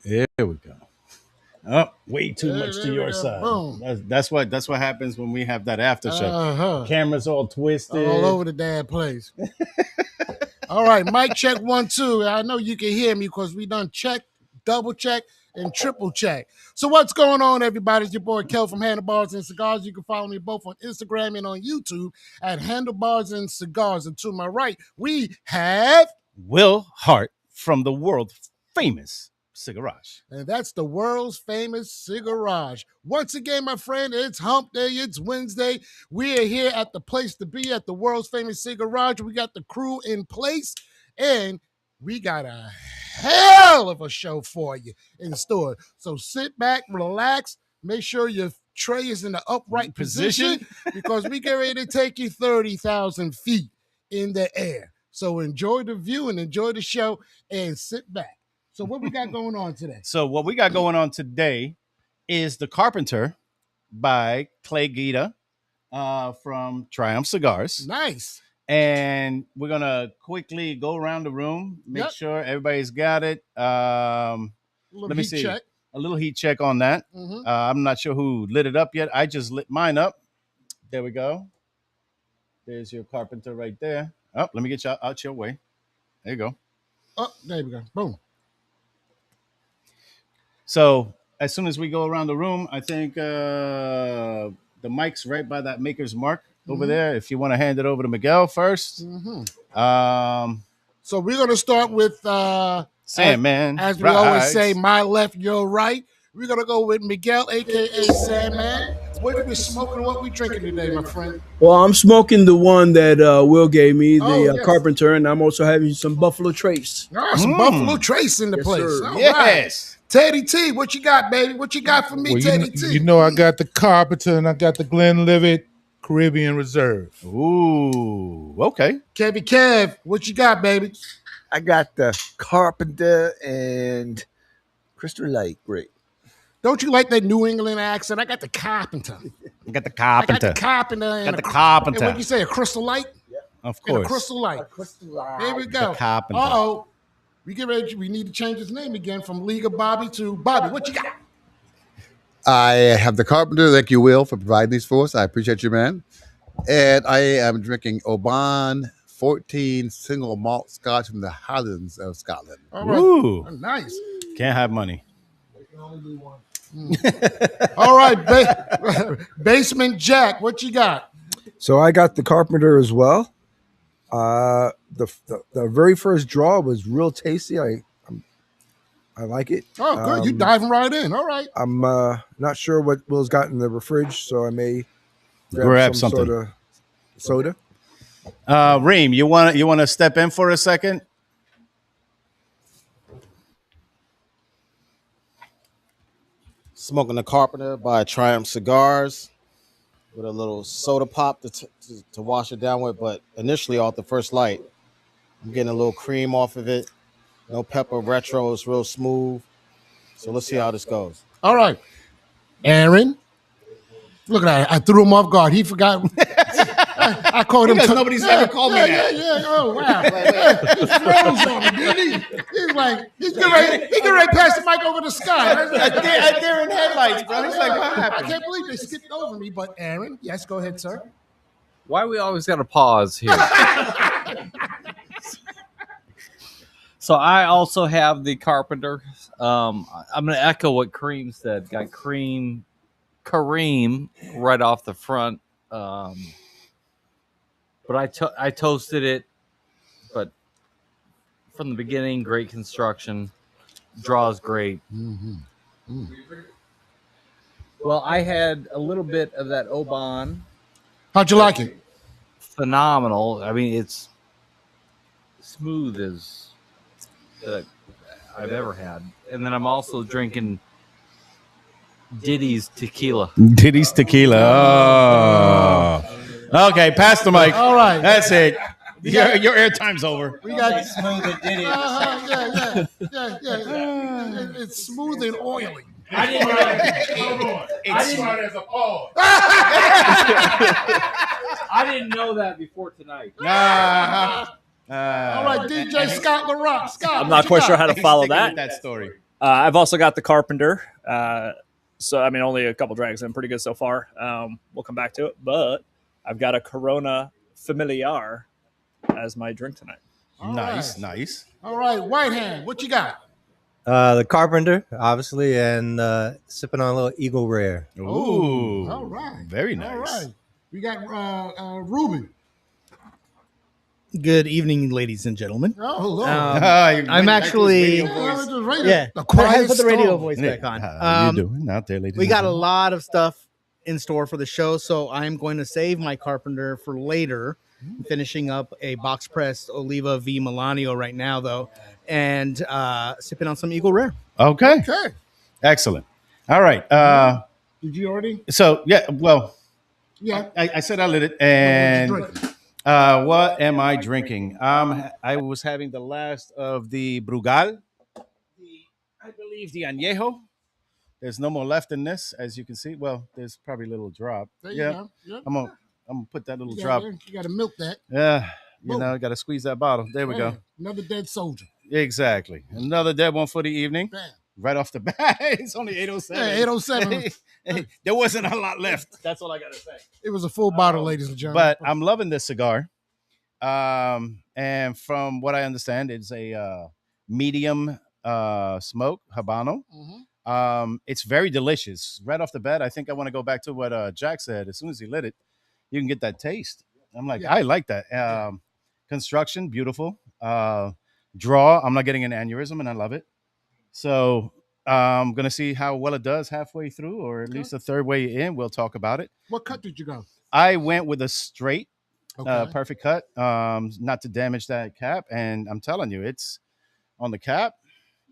There we go. Oh, way too much to There we your go. side. Boom. That's what happens when we have that aftershow. Uh-huh. Camera's all All twisted. over the damn place. All right, mic check 1, 2. I know you can hear me because we done check, double check, and triple check. So what's going on, everybody? It's your boy Kel from Handlebars and Cigars. You can follow me both on Instagram and on YouTube at Handlebars and Cigars. And to my right, we have, Will Hart from the world famous Cigarage. and that's the world's famous Cigarage. Once again, my friend, it's hump day, it's Wednesday. We are here at the place to be at the world's famous Cigarage. We got the crew in place, and we got a hell of a show for you in store. So sit back, relax, make sure your tray is in the upright position because we get ready to take you 30,000 feet in the air. So enjoy the view and enjoy the show and sit back. So what we got going on today? So what we got going on today is the Carpenter by Guida from Triumph Cigars. Nice. And we're gonna quickly go around the room, make sure everybody's got it. Let me see. Check. A little heat check on that. Mm-hmm. I'm not sure who lit it up yet. I just lit mine up. There we go. There's your Carpenter right there. Oh, let me get you out your way. There you go. Oh, there we go. Boom. So as soon as we go around the room, I think the mic's right by that maker's mark over there. If you want to hand it over to Miguel first. So we're gonna start with Sandman. as we always say, my left, your right. We're gonna go with Miguel, aka Sandman. What are we smoking? What we drinking today, my friend? Well, I'm smoking the one that Will gave me, the yes. Carpenter, and I'm also having some Buffalo Trace. Some Buffalo Trace in the place. Sir. All Yes. right. Teddy T, what you got, baby? What you got for me, Well, Teddy T? you know I got the Carpenter and I got the Glenlivet Caribbean Reserve. Ooh, okay. Kevy Kev, what you got, baby? I got the Carpenter and Crystal Light. Great. Don't you like that New England accent? I got the Carpenter. I got the I Carpenter. got the Carpenter. And Got the Carpenter. And what you say, a Crystal Light? Of And a course. Crystal Light. Crystal Light. There we go. The Carpenter. Uh-oh. We get ready. We need to change his name again from League of Bobby to Bobby. What you got? I have the Carpenter. Thank you, Will, for providing these for us. I appreciate you, man. And I am drinking Oban 14 single malt scotch from the Highlands of Scotland. All right. Ooh. Oh, nice. Can't have money. All right. Basement Jack, what you got? So I got the Carpenter as well. The very first draw was real tasty. I like it. Oh, good. You diving right in. All right. I'm not sure what Will's got in the fridge, so I may Grab some something. sort of soda. Reem, you want to step in for a second? Smoking the Carpenter by Triumph Cigars with a little soda pop to wash it down with. But initially, off the first light, I'm getting a little cream off of it. No pepper, retro. It's real smooth. So let's see how this goes. All right. Aaron. Look at that. I threw him off guard. He forgot. I called him. Because nobody's ever called me that. Yeah. Oh, wow. He froze on me, didn't he? He's like, he get ready to pass the mic over to Scott. I dare in headlights, bro. He's like, what I happened? can't believe they skipped over me. But Aaron, yes, go ahead, sir. Why we always got to pause here? So I also have the Carpenter. I'm going to echo what Kareem said. Got Kareem right off the front. But I toasted it. But from the beginning, great construction. Draws great. Well, I had a little bit of that Oban. How'd you like it? Phenomenal. I mean, it's smooth as I've ever had. And then I'm also drinking Diddy's tequila. Diddy's tequila. Oh. Okay, pass the mic. All right. That's it. Your airtime's over. We got Smooth and Diddy. yeah. It's smooth and oily. I didn't know that as a pause. I didn't know that before tonight. All right, DJ Scott LaRock. Scott, I'm not quite sure how to follow that. That story. I've also got the Carpenter. So, I mean, only a couple drags in, pretty good so far. We'll come back to it. But I've got a Corona Familiar as my drink tonight. All Nice, right. nice. All right, White Hand, what you got? The Carpenter, obviously, and sipping on a little Eagle Rare. Ooh, all right. very nice. All right. We got Ruby. Good evening, ladies and gentlemen. Oh, hello. I'm actually, yeah. I had to put the radio voice back on. How you doing out there, ladies? We and got a gentlemen? lot of stuff in store for the show, so I'm going to save my Carpenter for later. I'm finishing up a box pressed Oliva V Milanio right now, though, and sipping on some Eagle Rare. Okay. Okay. Excellent. All right. Did you already? So yeah, well, Yeah. I said I lit it, and What you drinking? what am I drinking? I was having the last of the Brugal, I believe the Añejo. There's no more left in this, as you can see. Well, there's probably a little drop. There you go. Yeah. I'm gonna put that little You drop. got to milk that. Yeah, you Whoa. know, got to squeeze that bottle. There we go. Bam. Another dead soldier. Exactly. Another dead one for the evening. Bam. Right off the bat. It's only 8:07. Yeah, 8:07. There wasn't a lot left. That's all I gotta say. It was a full bottle, ladies and gentlemen. But I'm loving this cigar. And from what I understand, it's a medium smoke Habano. It's very delicious. Right off the bat, I think I want to go back to what Jack said. As soon as he lit it, you can get that taste. I'm like, I like that. Construction, beautiful. Draw, I'm not getting an aneurysm, and I love it. So I'm gonna see how well it does halfway through, or at least the third way in. We'll talk about it. What cut did you go? I went with a straight, Okay. perfect cut, not to damage that cap. And I'm telling you, it's on the cap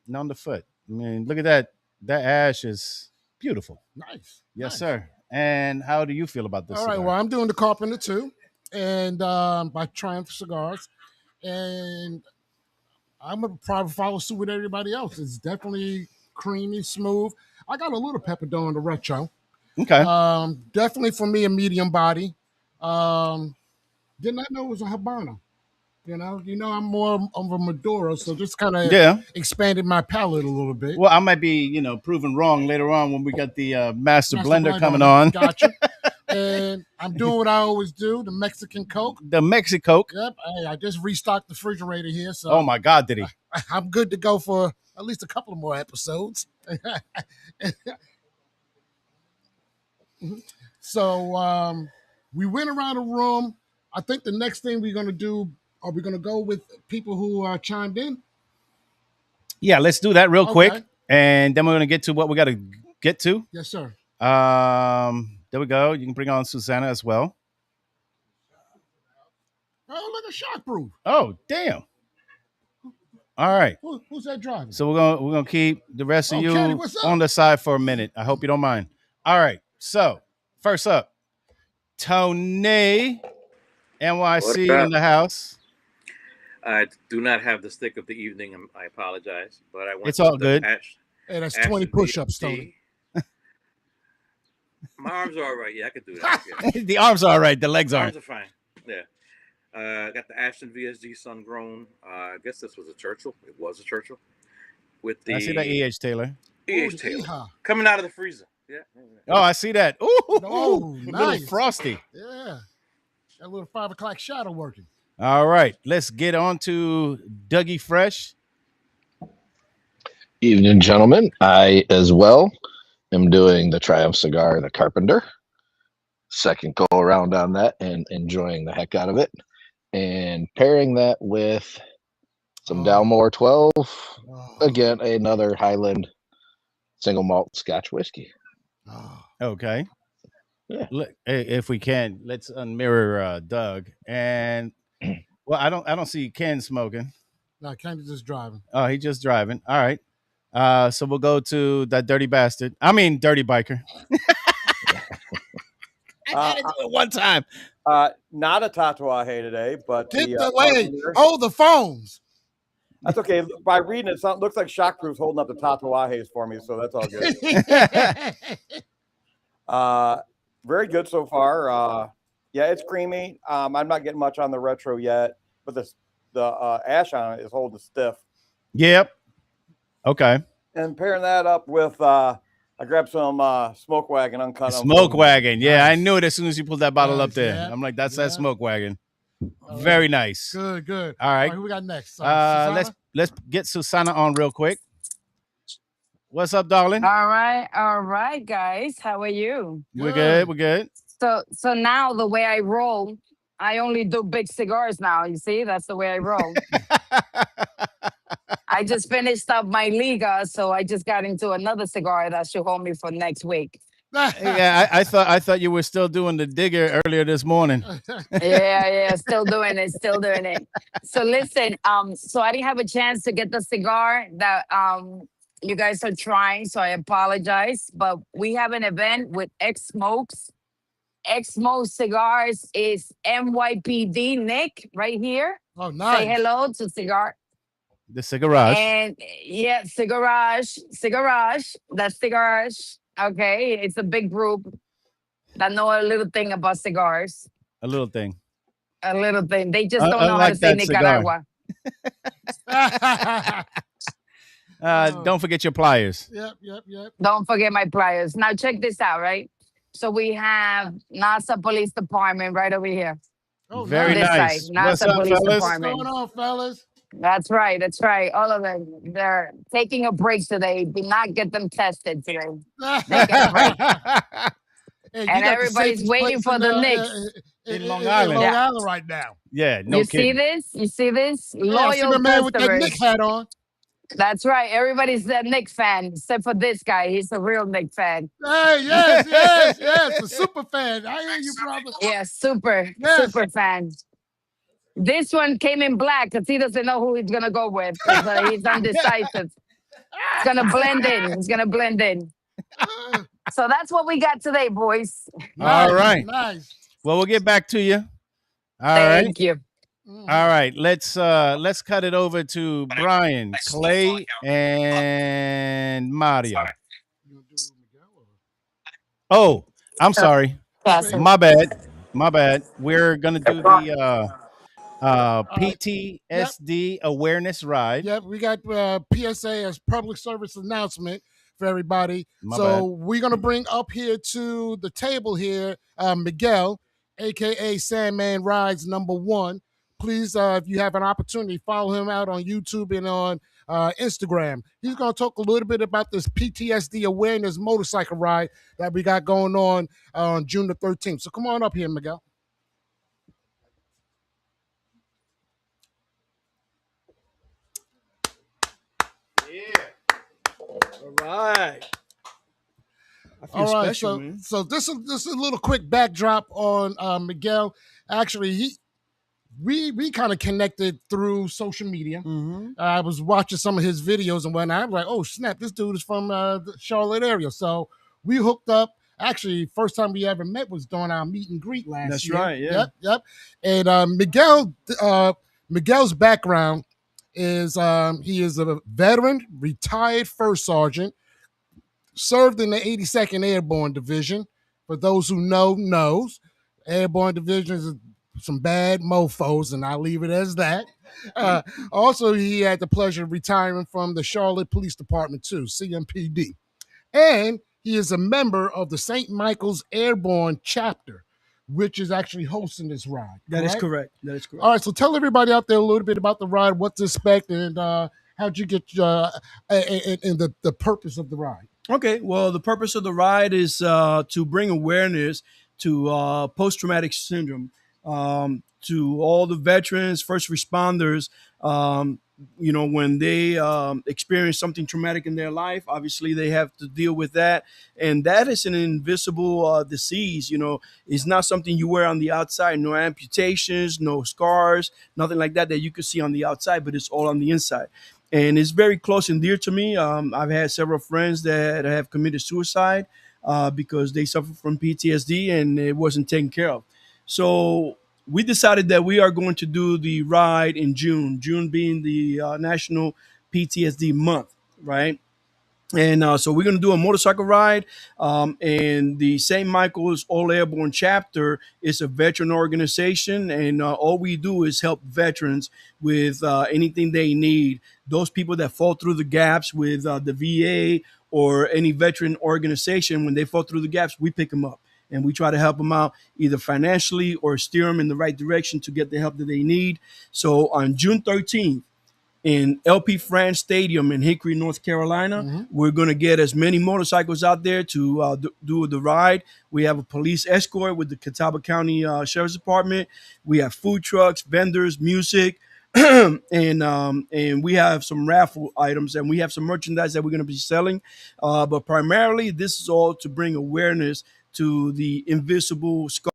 and on the foot. I mean, look at that. That ash is beautiful. Nice. Yes, Nice. sir. And how do you feel about this? All right. cigar? Well, I'm doing the Carpenter too, and by Triumph Cigars, and I'm gonna probably follow suit with everybody else. It's definitely creamy, smooth. I got a little pepper dough in the retro. Okay. Definitely for me a medium body. Did not know it was a Habano. You know, I'm more of a Maduro, so just kind of expanded my palate a little bit. Well, I might be, proven wrong later on when we got the Master Blender coming on. Gotcha. And I'm doing what I always do, the Mexican Coke. The Mexicoke. Yep. I just restocked the refrigerator here. So Oh my God, did he? I'm good to go for at least a couple of more episodes. So we went around the room. I think the next thing we're going to do, are we going to go with people who chimed in? Yeah, let's do that real quick. And then we're going to get to what we got to get to. Yes, sir. There we go. You can bring on Susanna as well. Oh, look at Shockproof. Oh, damn. All right. Who's that driving? So we're gonna keep the rest of you Kenny, what's up? on the side for a minute. I hope you don't mind. All right. So first up, Tony NYC in the house. I do not have the stick of the evening. I apologize, but I went. It's all good. Hey, that's 20 push-ups, Tony. My arms are all right. Yeah, I could do that. Yeah. The arms are all right. The legs aren't. Arms are fine. Yeah. Got the Ashton VSG Sun Grown. I guess this was a Churchill. It was a Churchill. With the I see that E.H. Taylor. E.H. Taylor. Coming out of the freezer. Yeah. Oh, I see that. Ooh, Oh, a little nice. frosty. Yeah. That little 5 o'clock shadow working. All right. Let's get on to Dougie Fresh. Evening, gentlemen. I, as well, am doing the Triumph Cigar, the Carpenter. Second go around on that and enjoying the heck out of it. And pairing that with some Dalmore 12. Again, another Highland single malt Scotch whiskey. Okay. Yeah. Look, if we can, let's unmirror Doug. And well, I don't see Ken smoking. No, Kenny's just driving. Oh, he just driving. All right. So we'll go to that dirty bastard. I mean, dirty biker. I had to do it one time. Not a Tatuaje today, but Get the leg. Oh, the phones. That's okay. By reading it, it looks like Shockproof's holding up the Tatuajes for me, so that's all good. Very good so far. Yeah, it's creamy. I'm not getting much on the retro yet, but the ash on it is holding stiff. Yep. Okay. And pairing that up with, I grabbed some Smoke Wagon uncut. Smoke Wagon. Yeah, Nice. I knew it as soon as you pulled that bottle up Nice, there. yeah, I'm like, that's yeah. that Smoke Wagon. All Very right. nice. Good, good. All right. Who we got next? Susana? Let's get Susana on real quick. What's up, darling? All right, guys. How are you? We're good. We're good. So now the way I roll, I only do big cigars now. You see, that's the way I roll. I just finished up my Liga, so I just got into another cigar that should hold me for next week. Yeah, I thought you were still doing the digger earlier this morning. Yeah, still doing it. So listen, so I didn't have a chance to get the cigar that you guys are trying, so I apologize. But we have an event with X Smokes. X Smokes Cigars is NYPD Nick right here. Oh, nice. Say hello to Cigar. The Cigarage. And yeah, Cigarage. That's Cigarage. Okay, it's a big group that know a little thing about cigars. A little thing. They just don't know how to say Nicaragua. Don't forget your pliers. Yep. Don't forget my pliers. Now check this out, right? So we have NASA Police Department right over here. Oh, very nice. What's up, Police fellas? Department. What's going on, fellas? That's right. All of them. They're taking a break today. Do not get them tested today. They get a break. Hey, and everybody's waiting for the Knicks. In Long Island. Yeah. Island right now. Yeah, no You kidding. You see this? Yeah, I see Loyal my man with that customers. Knick hat on. That's right. Everybody's a Knicks fan, except for this guy. He's a real Knicks fan. Hey, yes. A super fan. I hear you, brother. Yeah, super fan. This one came in black because he doesn't know who he's going to go with. He's undecisive. It's going to blend in. So that's what we got today, boys. All right. Nice. Well, we'll get back to you. All right. Thank you. All right. Let's cut it over to Brian, Clay, and Mario. Oh, I'm sorry. My bad. We're gonna do the PTSD awareness ride. Yep, we got PSA as public service announcement for everybody. My so bad. we're gonna bring up here to the table here Miguel, aka Sandman Rides #1. Please, if you have an opportunity, follow him out on YouTube and on Instagram. He's going to talk a little bit about this PTSD awareness motorcycle ride that we got going on June the 13th. So come on up here, Miguel. All right. I feel All right, special, man. so this is a little quick backdrop on Miguel. Actually, we kind of connected through social media. Mm-hmm. I was watching some of his videos and whatnot. I was like, oh snap, this dude is from the Charlotte area. So we hooked up. Actually, first time we ever met was during our meet and greet last That's year. right, yeah. Yep. And Miguel's background is he is a veteran, retired first sergeant, served in the 82nd Airborne Division. For those who knows, Airborne Division is some bad mofos, and I'll leave it as that. Also, he had the pleasure of retiring from the Charlotte Police Department too, CMPD. And he is a member of the St. Michael's Airborne chapter, which is actually hosting this ride. That is correct? That is correct. All right, so tell everybody out there a little bit about the ride, what to expect, and how'd you get and the purpose of the ride. Okay, well, the purpose of the ride is to bring awareness to post-traumatic syndrome, to all the veterans, first responders. When they experience something traumatic in their life, obviously they have to deal with that. And that is an invisible disease. It's not something you wear on the outside. No amputations, no scars, nothing like that you could see on the outside, but it's all on the inside. And it's very close and dear to me. I've had several friends that have committed suicide because they suffer from PTSD and it wasn't taken care of. So we decided that we are going to do the ride in June being the National PTSD Month, right? And so we're going to do a motorcycle ride. And the St. Michael's All Airborne chapter is a veteran organization. And all we do is help veterans with anything they need. Those people that fall through the gaps with the VA or any veteran organization, when they fall through the gaps, we pick them up. And we try to help them out either financially or steer them in the right direction to get the help that they need. So on June 13th, in LP France Stadium in Hickory, North Carolina. We're going to get as many motorcycles out there to do the ride. We have a police escort with the Catawba County Sheriff's Department. We have food trucks, vendors, music, and we have some raffle items, and we have some merchandise that we're going to be selling. But primarily, this is all to bring awareness to the invisible scar.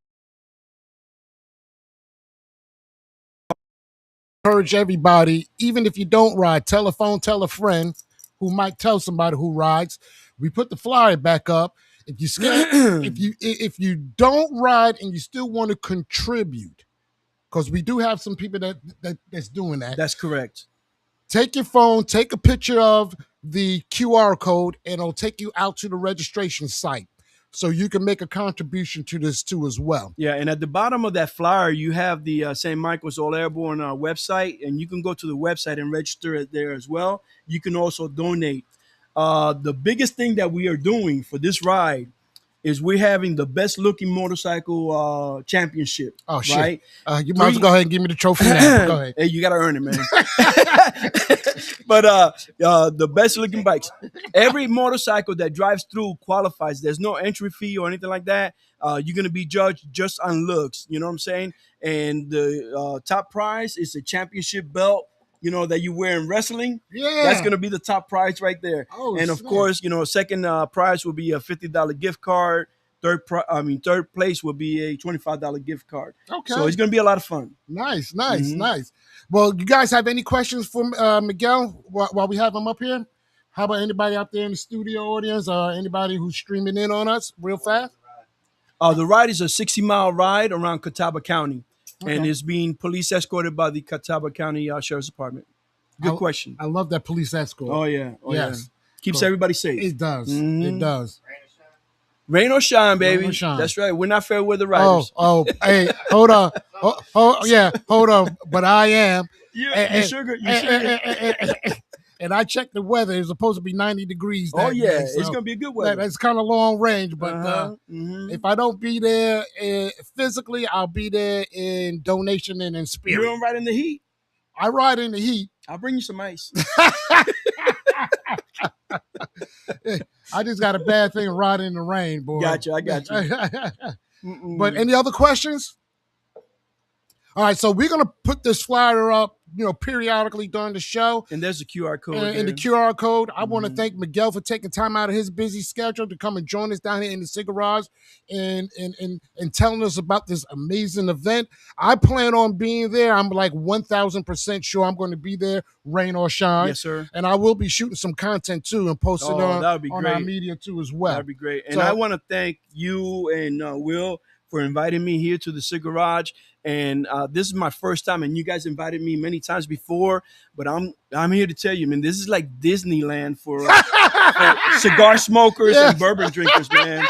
Encourage everybody, even if you don't ride, tell a phone, tell a friend who might tell somebody who rides. We put the flyer back up. If you scan, if you don't ride and you still want to contribute, because we do have some people that's doing that. That's correct. Take your phone, take a picture of the QR code, and it'll take you out to the registration site. So you can make a contribution to this too as well. Yeah, and at the bottom of that flyer, you have the St. Michael's All Airborne website, and you can go to the website and register it there as well. You can also donate. The biggest thing that we are doing for this ride is we're having the best looking motorcycle championship. Oh, shit. Right? You might as well go ahead and give me the trophy now. Go ahead. Hey, you got to earn it, man. But the best looking bikes. Every motorcycle that drives through qualifies. There's no entry fee or anything like that. You're going to be judged just on looks. You know what I'm saying? And the top prize is a championship belt, you know, that you wear in wrestling. Yeah. That's going to be the top prize right there. Oh, and of snap. course, you know, second prize will be a $50 gift card. Third place will be a $25 gift card. Okay. So it's going to be a lot of fun. Nice. Nice. Well, you guys have any questions for Miguel while we have him up here? How about anybody out there in the studio audience or anybody who's streaming in on us real fast? The ride is a 60-mile ride around Catawba County, and Okay. is being police escorted by the Catawba County Sheriff's Department. Good question. I love that police escort. Oh, yeah. Oh, yes. yeah. Keeps Cool. everybody safe. It does. Mhm. It does. Rain or shine, baby. Rain or shine. That's right. We're not fair weather riders. Hey, hold on. Hold on. But I am. You And- sugar. And I checked the weather. It's supposed to be 90 degrees. Oh, that yeah. day, It's so going to be a good weather. That's kind of long range. But Mhm. if I don't be there physically, I'll be there in donation and in You spirit. don't ride in the heat? I ride in the heat. I'll bring you some ice. I just got a bad thing riding in the rain, boy. Gotcha. I got you. But any other questions? All right, so we're gonna put this flyer up, periodically during the show. And there's a QR code. And the QR code. I want to thank Miguel for taking time out of his busy schedule to come and join us down here in the Cigarage and telling us about this amazing event. I plan on being there. I'm like 1,000% sure I'm going to be there, rain or shine. Yes, sir. And I will be shooting some content too and posting on that would be our great. media too as well. That'd be great. And So- I want to thank you and Will for inviting me here to the Cigarage. And this is my first time, and you guys invited me many times before. But I'm here to tell you, man, this is like Disneyland for cigar smokers and bourbon drinkers, man.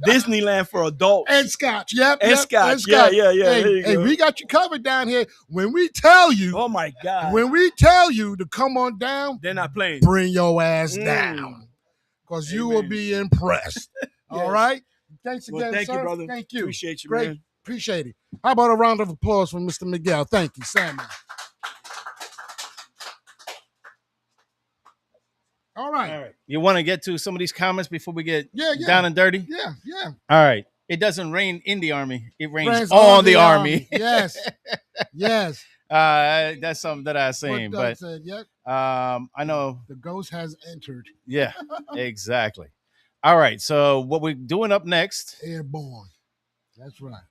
Disneyland for adults And scotch, yep. and yep, scotch. and scotch. Yeah. Hey, There you hey, go. we got you covered down here. When we tell you, Oh my God, when we tell you to come on down, they're not playing. bring your ass Mm. down, because you will be impressed. All right. Thanks Well, again, thank you, sir. brother. Thank you. Appreciate you, Great. man. Appreciate it. How about a round of applause for Mr. Miguel? Thank you, Sammy. All right. You want to get to some of these comments before we get Yeah. down and dirty? Yeah. All right. It doesn't rain in the army. It rains Friends on the army. Yes. Yes. That's something that I seen, What but Doug said, yep. I know. The ghost has entered. Yeah, exactly. All right. So what we're doing up next, Airborne. That's right.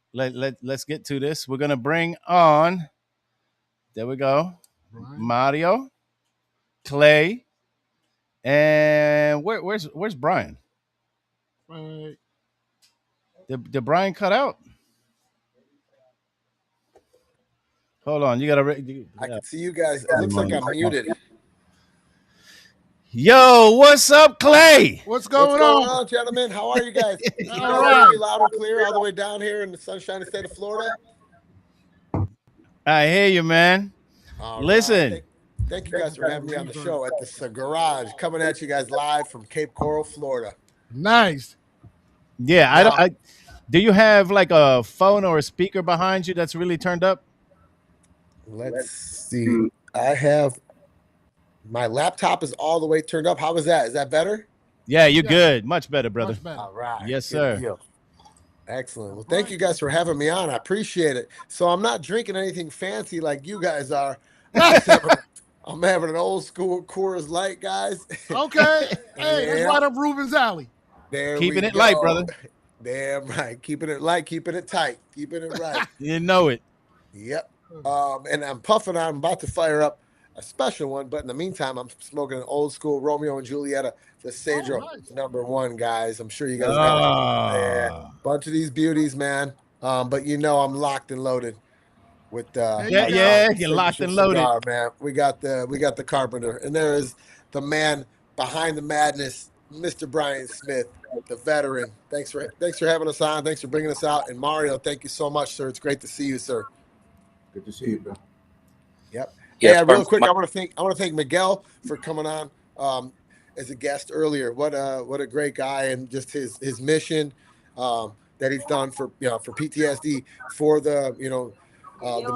let's get to this. We're gonna bring on. There we go. Brian. Mario, Clay, and where's Brian? Right. Did Brian cut out? Hold on, you gotta. I can see you guys. It looks like I'm muted. Yo, what's up, Clay? What's going on? gentlemen? How are you guys? Can you All guys right. hear me loud and clear all the way down here in the sunshiny state of Florida? I hear you, man. All Listen. right. Thank you guys for having me on the show at the Cigarage, coming at you guys live from Cape Coral, Florida. Nice. Yeah, do you have like a phone or a speaker behind you that's really turned up? Let's see. I have my laptop is all the way turned up. How was that? Is that better? Yeah, you're good. Much better, brother. Much better. All right. Yes, Good sir. deal. Excellent. Well, thank you guys for having me on. I appreciate it. So I'm not drinking anything fancy like you guys are. I'm having an old school Coors Light, guys. Okay. Hey, that's Yeah. right up Ruben's alley. There Keeping we it light, go. brother. Damn right. Keeping it light, keeping it tight, keeping it right. You know it. Yep. And I'm puffing on. I'm about to fire up a special one, but in the meantime, I'm smoking an old school Romeo and Julieta, the Cedro #1, guys. I'm sure you guys got a bunch of these beauties, man. But you know I'm locked and loaded with you're locked and loaded. cigar, man. We got the Carpenter, and there is the man behind the madness, Mr. Brian Smith, the veteran. Thanks for having us on. Thanks for bringing us out. And Mario, thank you so much, sir. It's great to see you, sir. Good to see you, bro. Yep. Yeah, Yeah, real quick, I want to thank Miguel for coming on as a guest earlier. What a great guy, and just his mission that he's done for PTSD, for the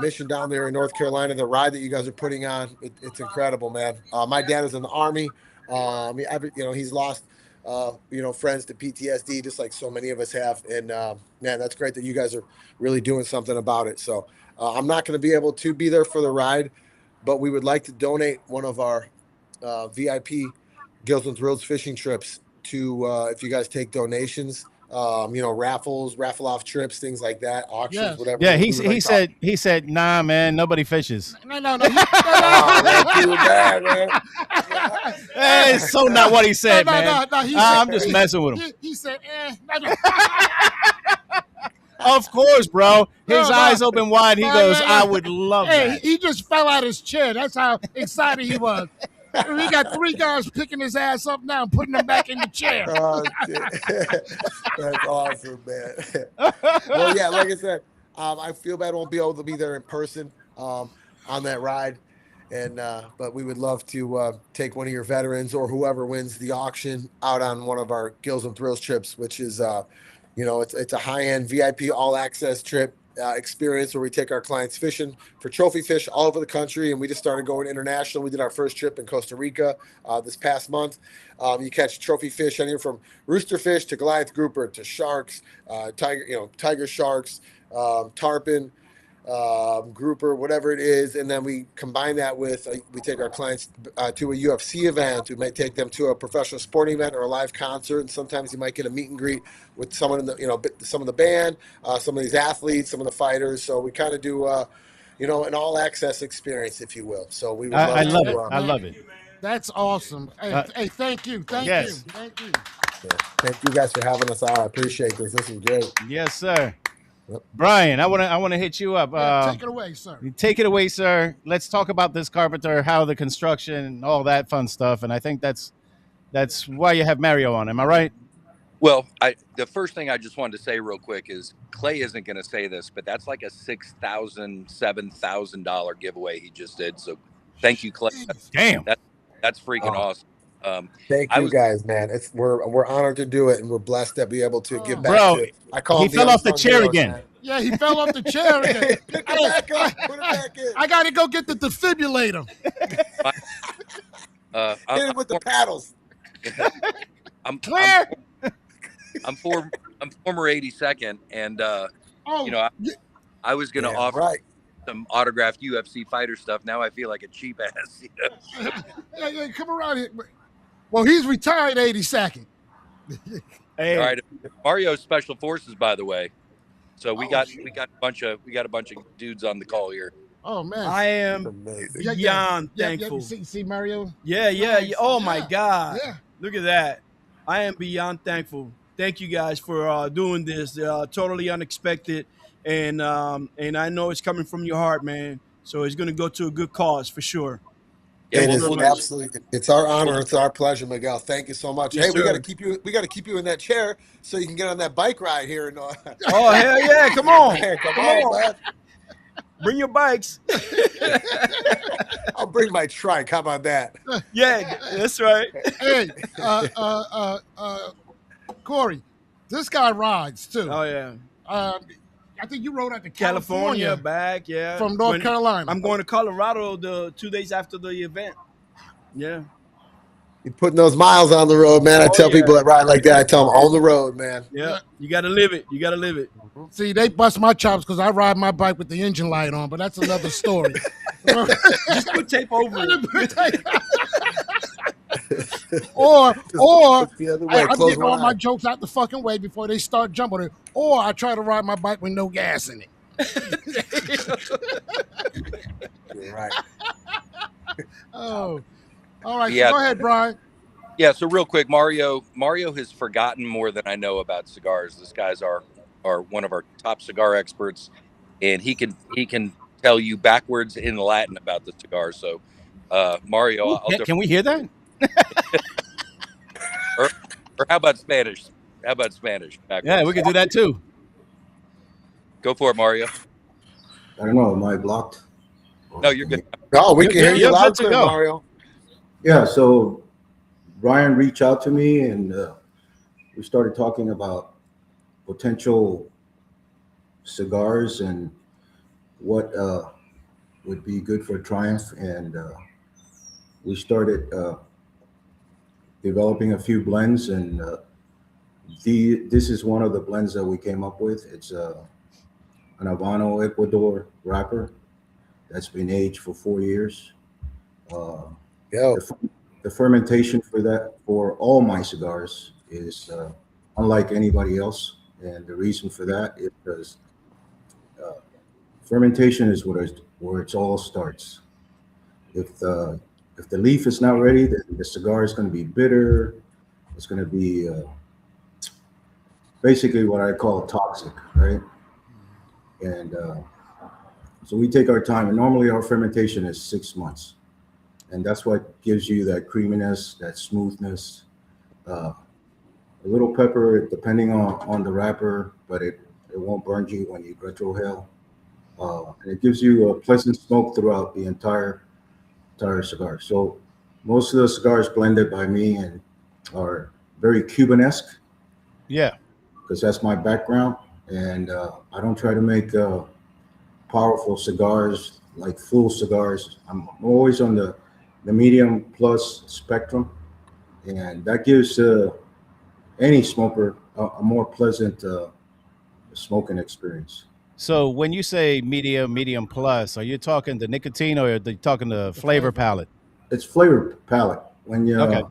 mission down there in North Carolina, the ride that you guys are putting on. It's incredible, man. My dad was in the Army. He's lost friends to PTSD, just like so many of us have. And man, that's great that you guys are really doing something about it. So I'm not going to be able to be there for the ride, but we would like to donate one of our VIP Gills and Thrills fishing trips to, if you guys take donations, raffles, raffle off trips, things like that, auctions, whatever. Yeah, he said, nah, man, nobody fishes. No. That's too bad, man. Hey, it's so not what he said, man. No, I'm just messing with him. He said, Of course, bro. His eyes open wide. He goes, I would love that. He just fell out his chair. That's how excited he was. We got 3 guys picking his ass up now and putting him back in the chair. Oh, that's awesome, man. Well, yeah, like I said, I feel bad I won't be able to be there in person on that ride. And but we would love to take one of your veterans or whoever wins the auction out on one of our Gills and Thrills trips, which is it's a high-end VIP all-access trip experience where we take our clients fishing for trophy fish all over the country, and we just started going international. We did our first trip in Costa Rica this past month. You catch trophy fish anywhere from rooster fish to Goliath grouper to sharks, tiger sharks, tarpon, grouper, whatever it is, and then we combine that with we take our clients to a UFC event. We might take them to a professional sporting event or a live concert, and sometimes you might get a meet and greet with someone in the some of the band, some of these athletes, some of the fighters. So we kind of do an all access experience, if you will. So we would I love it. I love it. That's awesome. Hey, thank you. Thank you. Thank you guys for having us on. I appreciate this. This is great. Yes, sir. Brian, I want to hit you up. Take it away, sir. Take it away, sir. Let's talk about this Carpenter, how the construction, and all that fun stuff. And I think that's why you have Mario on. Am I right? Well, the first thing I just wanted to say real quick is Clay isn't going to say this, but that's like a $6,000, $7,000 giveaway he just did. So thank you, Clay. Damn, that's freaking awesome. Thank you guys, man. We're honored to do it, and we're blessed to be able to give back. Bro, he fell off the chair again. Man. Yeah, he fell off the chair again. Pick it back up. Put it back in. I got to go get the defibrillator. Hit him with the paddles. I'm clear. I'm former 82nd, and I was going to offer some autographed UFC fighter stuff. Now I feel like a cheap ass. Yeah, come around here. Well, he's retired 82nd. Hey. All right, Mario's Special Forces, by the way. So we got a bunch of dudes on the call here. Oh man, I am beyond thankful. See Mario? Yeah. Nice. Oh my God. Yeah. Look at that. I am beyond thankful. Thank you guys for doing this. Totally unexpected, and I know it's coming from your heart, man. So it's gonna go to a good cause for sure. It is absolutely. It's our honor. It's our pleasure, Miguel. Thank you so much. Yes, hey, we got sir. to keep you. We got to keep you in that chair so you can get on that bike ride here. And, Oh hell yeah! Come on, man, come on, bud. Bring your bikes. I'll bring my trike. How about that? Yeah, that's right. Hey, Corey, this guy rides too. Oh yeah. I think you rode out to California back, yeah. from North Carolina. I'm going to Colorado the 2 days after the event. Yeah. You're putting those miles on the road, man. I tell people that ride like that. I tell them on the road, man. Yeah. You got to live it. You got to live it. See, they bust my chops because I ride my bike with the engine light on, but that's another story. Just put tape over it. or the other way. I'm Close getting one all my eye. jokes out the fucking way before they start jumping it. Or I try to ride my bike with no gas in it. You're right. Oh, all right. Yeah. So go ahead, Brian. Yeah. So real quick, Mario has forgotten more than I know about cigars. This guy's our one of our top cigar experts, and he can tell you backwards in Latin about the cigars. So, Mario, Can we hear that? or how about Spanish? How about Spanish? Backwards? Yeah, we can do that too. Go for it, Mario. I don't know. Am I blocked? No, you're good. Oh, we can hear you You're loud good to and clear, go. Mario. Yeah. So Brian reached out to me, and we started talking about potential cigars and what would be good for Triumph, and we started developing a few blends, and this is one of the blends that we came up with. It's an Habano Ecuador wrapper that's been aged for 4 years. The fermentation for all my cigars is unlike anybody else, and the reason for that is because fermentation is where it all starts. If the leaf is not ready, then the cigar is going to be bitter. It's going to be basically what I call toxic, right? And so we take our time, and normally our fermentation is 6 months, and that's what gives you that creaminess, that smoothness, a little pepper depending on the wrapper, but it won't burn you when you retrohale. And it gives you a pleasant smoke throughout the entire cigar. So most of the cigars blended by me and are very Cuban-esque. Yeah. Because that's my background. And I don't try to make powerful cigars, like full cigars. I'm always on the medium plus spectrum. And that gives any smoker a more pleasant smoking experience. So when you say medium plus, are you talking the nicotine or are you talking the flavor palette? It's flavor palette. When you, okay.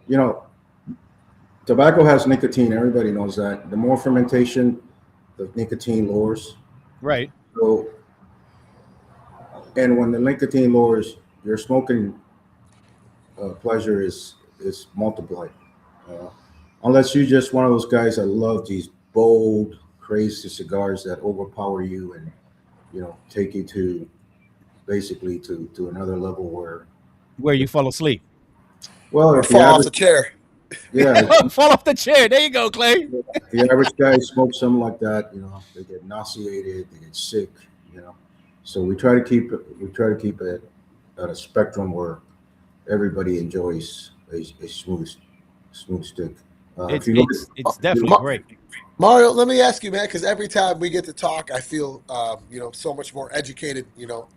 You know, tobacco has nicotine. Everybody knows that. The more fermentation, the nicotine lowers. Right. So, and when the nicotine lowers, your smoking pleasure is multiplied. Unless you're just one of those guys that love these bold, crazy cigars that overpower you and, you know, take you to basically to another level where you fall asleep. Well, or fall off the chair. Yeah. Fall off the chair. There you go, Clay. The average guy smokes something like that, you know, they get nauseated, they get sick, you know. So we try to keep it at a spectrum where everybody enjoys a smooth stick. It's definitely great. Mario, let me ask you, man, because every time we get to talk, I feel, so much more educated,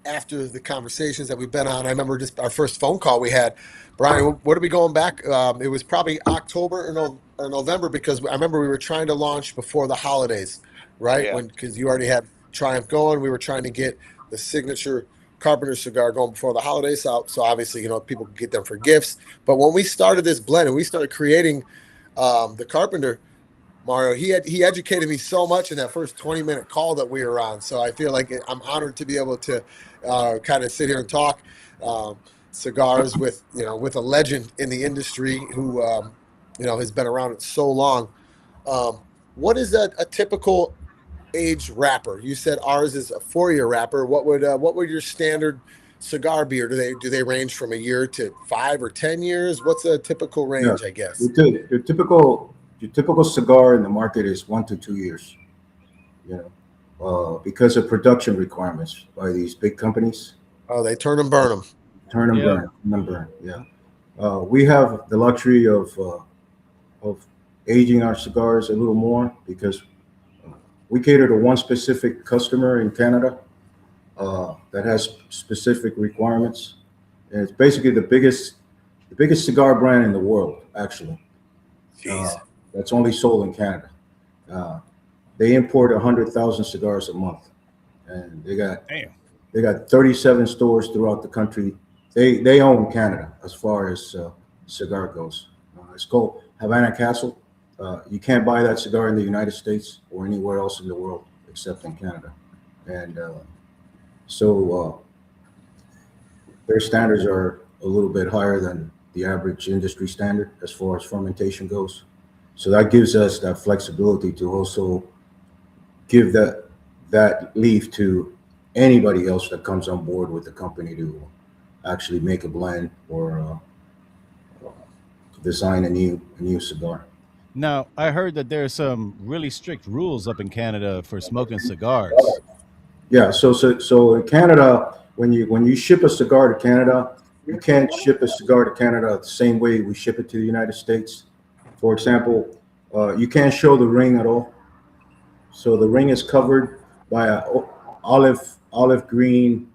after the conversations that we've been on. I remember just our first phone call we had. Brian, what are we going back? It was probably October or November, because I remember we were trying to launch before the holidays, right? Yeah. Because you already had Triumph going. We were trying to get the signature Carpenter cigar going before the holidays. So obviously, people could get them for gifts. But when we started this blend and we started creating the Carpenter, Mario, he educated me so much in that first 20-minute call that we were on. So I feel like I'm honored to be able to kind of sit here and talk cigars with a legend in the industry who has been around it so long. What is a typical age wrapper? You said ours is a 4-year wrapper. What would your standard cigar beer? Do they range from a year to 5 or 10 years? What's a typical range, I guess? Your typical cigar in the market is 1 to 2 years. Because of production requirements by these big companies. Oh, they turn and burn them. Turn and burn. Yeah. We have the luxury of aging our cigars a little more because we cater to one specific customer in Canada that has specific requirements, and it's basically the biggest cigar brand in the world, actually. That's only sold in Canada. They import 100,000 cigars a month, and they got 37 stores throughout the country. They own Canada as far as cigar goes. It's called Havana Castle. You can't buy that cigar in the United States or anywhere else in the world except in Canada, and so their standards are a little bit higher than the average industry standard as far as fermentation goes. So that gives us that flexibility to also give that leaf to anybody else that comes on board with the company to actually make a blend or design a new cigar. Now, I heard that there's some really strict rules up in Canada for smoking cigars. Yeah, so in Canada, when you ship a cigar to Canada, you can't ship a cigar to Canada the same way we ship it to the United States. For example, you can't show the ring at all. So the ring is covered by a olive green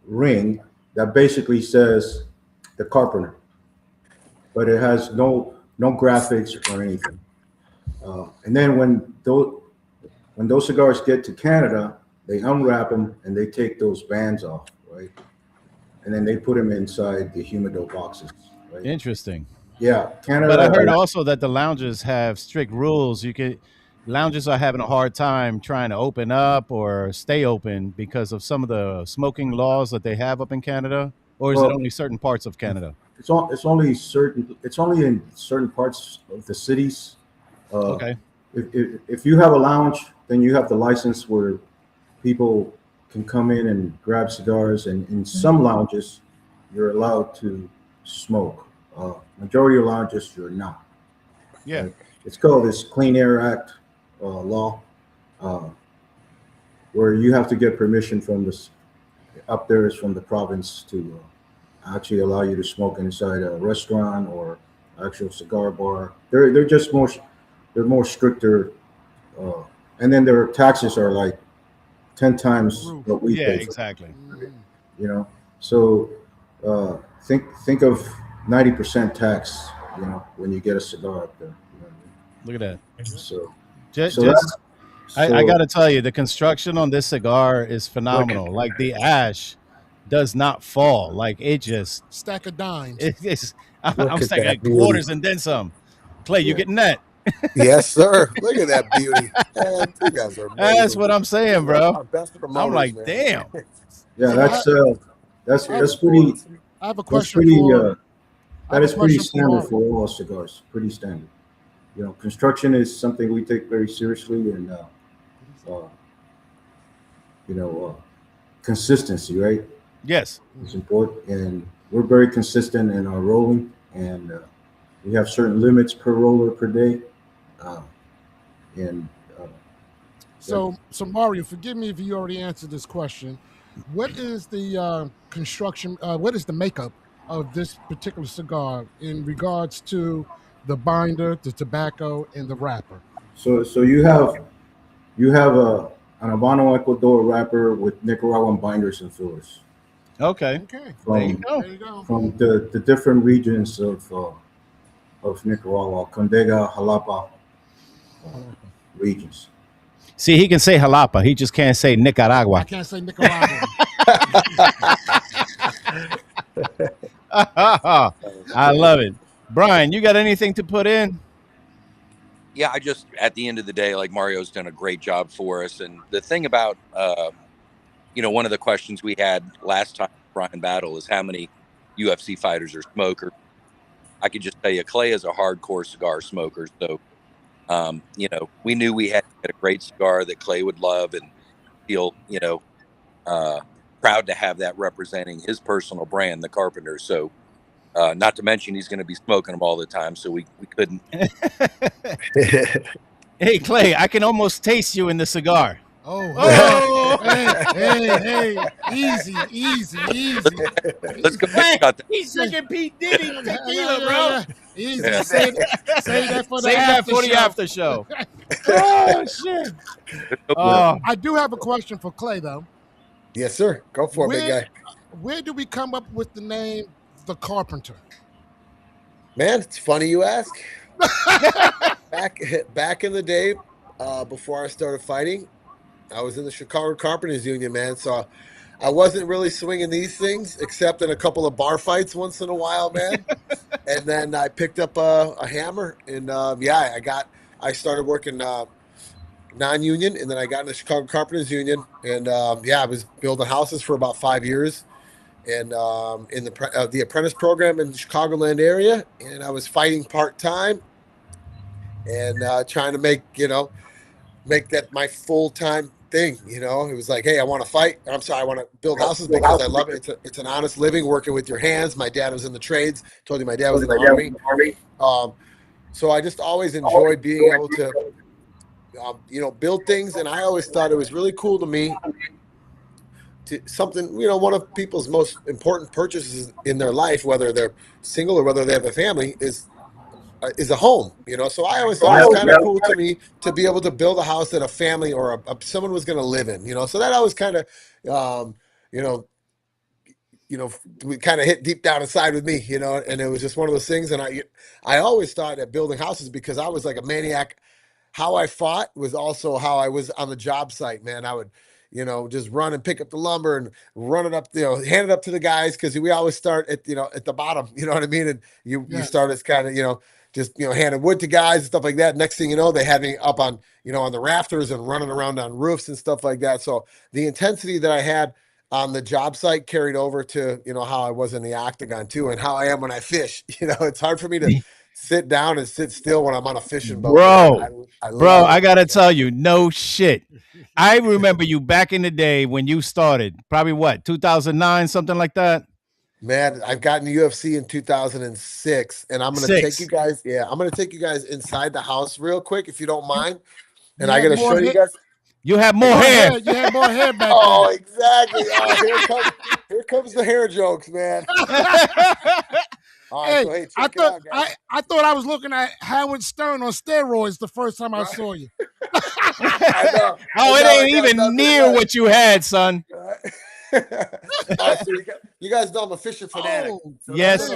ring that basically says the Carpenter, but it has no graphics or anything. And then when those cigars get to Canada, they unwrap them and they take those bands off, right? And then they put them inside the humidor boxes. Right? Interesting. Yeah, Canada. But I heard also that the lounges have strict rules. Lounges are having a hard time trying to open up or stay open because of some of the smoking laws that they have up in Canada, or is it only certain parts of Canada? It's only in certain parts of the cities. Okay. If you have a lounge, then you have the license where people can come in and grab cigars, and in some lounges, you're allowed to smoke. Majority of lounges, you're not. Yeah. It's called this Clean Air Act law, where you have to get permission from the province to actually allow you to smoke inside a restaurant or actual cigar bar. They're just more stricter, and then their taxes are like 10 times what we pay. Yeah, exactly. So think of 90% tax, when you get a cigar up there. Look at that. So I got to tell you, the construction on this cigar is phenomenal. Like the ash does not fall. Like it just stack of dimes. I'm stacking quarters and then some. Clay, you getting that? Yes, sir. Look at that beauty. Man, you guys are amazing. That's what I'm saying, bro. Our best promoters, I'm like, man. damn. Yeah, that's pretty. I have a question. That is pretty standard for all our cigars. Pretty standard. Construction is something we take very seriously, and consistency, right? Yes, it's important, and we're very consistent in our rolling, and we have certain limits per roller per day, So Mario, forgive me if you already answered this question. What is the construction? What is the makeup of this particular cigar in regards to the binder, the tobacco, and the wrapper? So you have an Habano Ecuador wrapper with Nicaraguan binders and fillers. Okay. There you go. From the different regions of Nicaragua, Condega, Jalapa regions. See, he can say Jalapa. He just can't say Nicaragua. I can't say Nicaragua. I love it. Brian, you got anything to put in? Yeah, I just, at the end of the day, like Mario's done a great job for us. And the thing about, one of the questions we had last time, Brian Battle, is how many UFC fighters are smokers. I could just tell you, Clay is a hardcore cigar smoker. So, we knew we had a great cigar that Clay would love and feel, proud to have that representing his personal brand, the Carpenter. So, not to mention he's going to be smoking them all the time, so we couldn't. Hey, Clay, I can almost taste you in the cigar. Oh, hey, easy. Let's go. He's drinking Pete Diddy tequila, bro. Yeah. Easy. Yeah. Save that for the after show. Oh shit. I do have a question for Clay though. Yes, sir. Go for it, big guy. Where do we come up with the name The Carpenter? Man, it's funny you ask. Back in the day, before I started fighting, I was in the Chicago Carpenters Union, man. So I wasn't really swinging these things, except in a couple of bar fights once in a while, man. And then I picked up a hammer, and I started working non-union, and then I got in the Chicago Carpenters Union, and I was building houses for about 5 years, and in the apprentice program in the Chicagoland area, and I was fighting part-time, and trying to make that my full-time thing. It was like, hey, I want to fight. I want to build houses because I love it. It's an honest living working with your hands. My dad was in the trades. Told you my dad was in the Army. So I just always enjoyed being able to, build things. And I always thought it was really cool to me one of people's most important purchases in their life, whether they're single or whether they have a family, is a home. So I always thought it was kind of cool to me to be able to build a house that a family or someone was going to live in. So that always kind of, we kind of hit deep down inside with me. And it was just one of those things. And I always thought that building houses, because I was like a maniac. How I fought was also how I was on the job site, man. I would, just run and pick up the lumber and run it up, hand it up to the guys, because we always start at the bottom. You know what I mean? And you start as kind of, just handing wood to guys and stuff like that. Next thing you know, they had me up on on the rafters and running around on roofs and stuff like that. So the intensity that I had on the job site carried over to how I was in the octagon too, and how I am when I fish. It's hard for me to sit down and sit still when I'm on a fishing boat. I gotta tell you, no shit. I remember you back in the day when you started, probably 2009, something like that. Man, I've gotten the UFC in 2006, and I'm going to take you guys. Yeah, I'm going to take you guys inside the house real quick, if you don't mind. And I got to show you guys. You have more hair. You had more hair back then. Exactly. Oh, here comes the hair jokes, man. All right, I thought I was looking at Howard Stern on steroids the first time I saw you. I know. It ain't even near what you had, son. So you guys know I'm a fishing fanatic. So yes.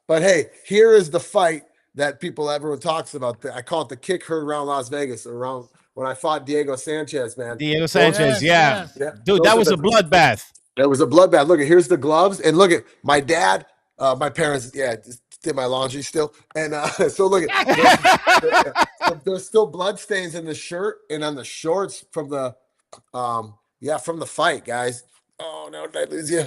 But hey, here is the fight that everyone talks about. I call it the kick heard around Las Vegas, around when I fought Diego Sanchez, man. Dude, that was a bloodbath. That was a bloodbath. Look, here's the gloves, and look at my dad. My parents, just did my laundry still, and so look at there's still blood stains in the shirt and on the shorts from the from the fight, guys. Oh no, did I lose you?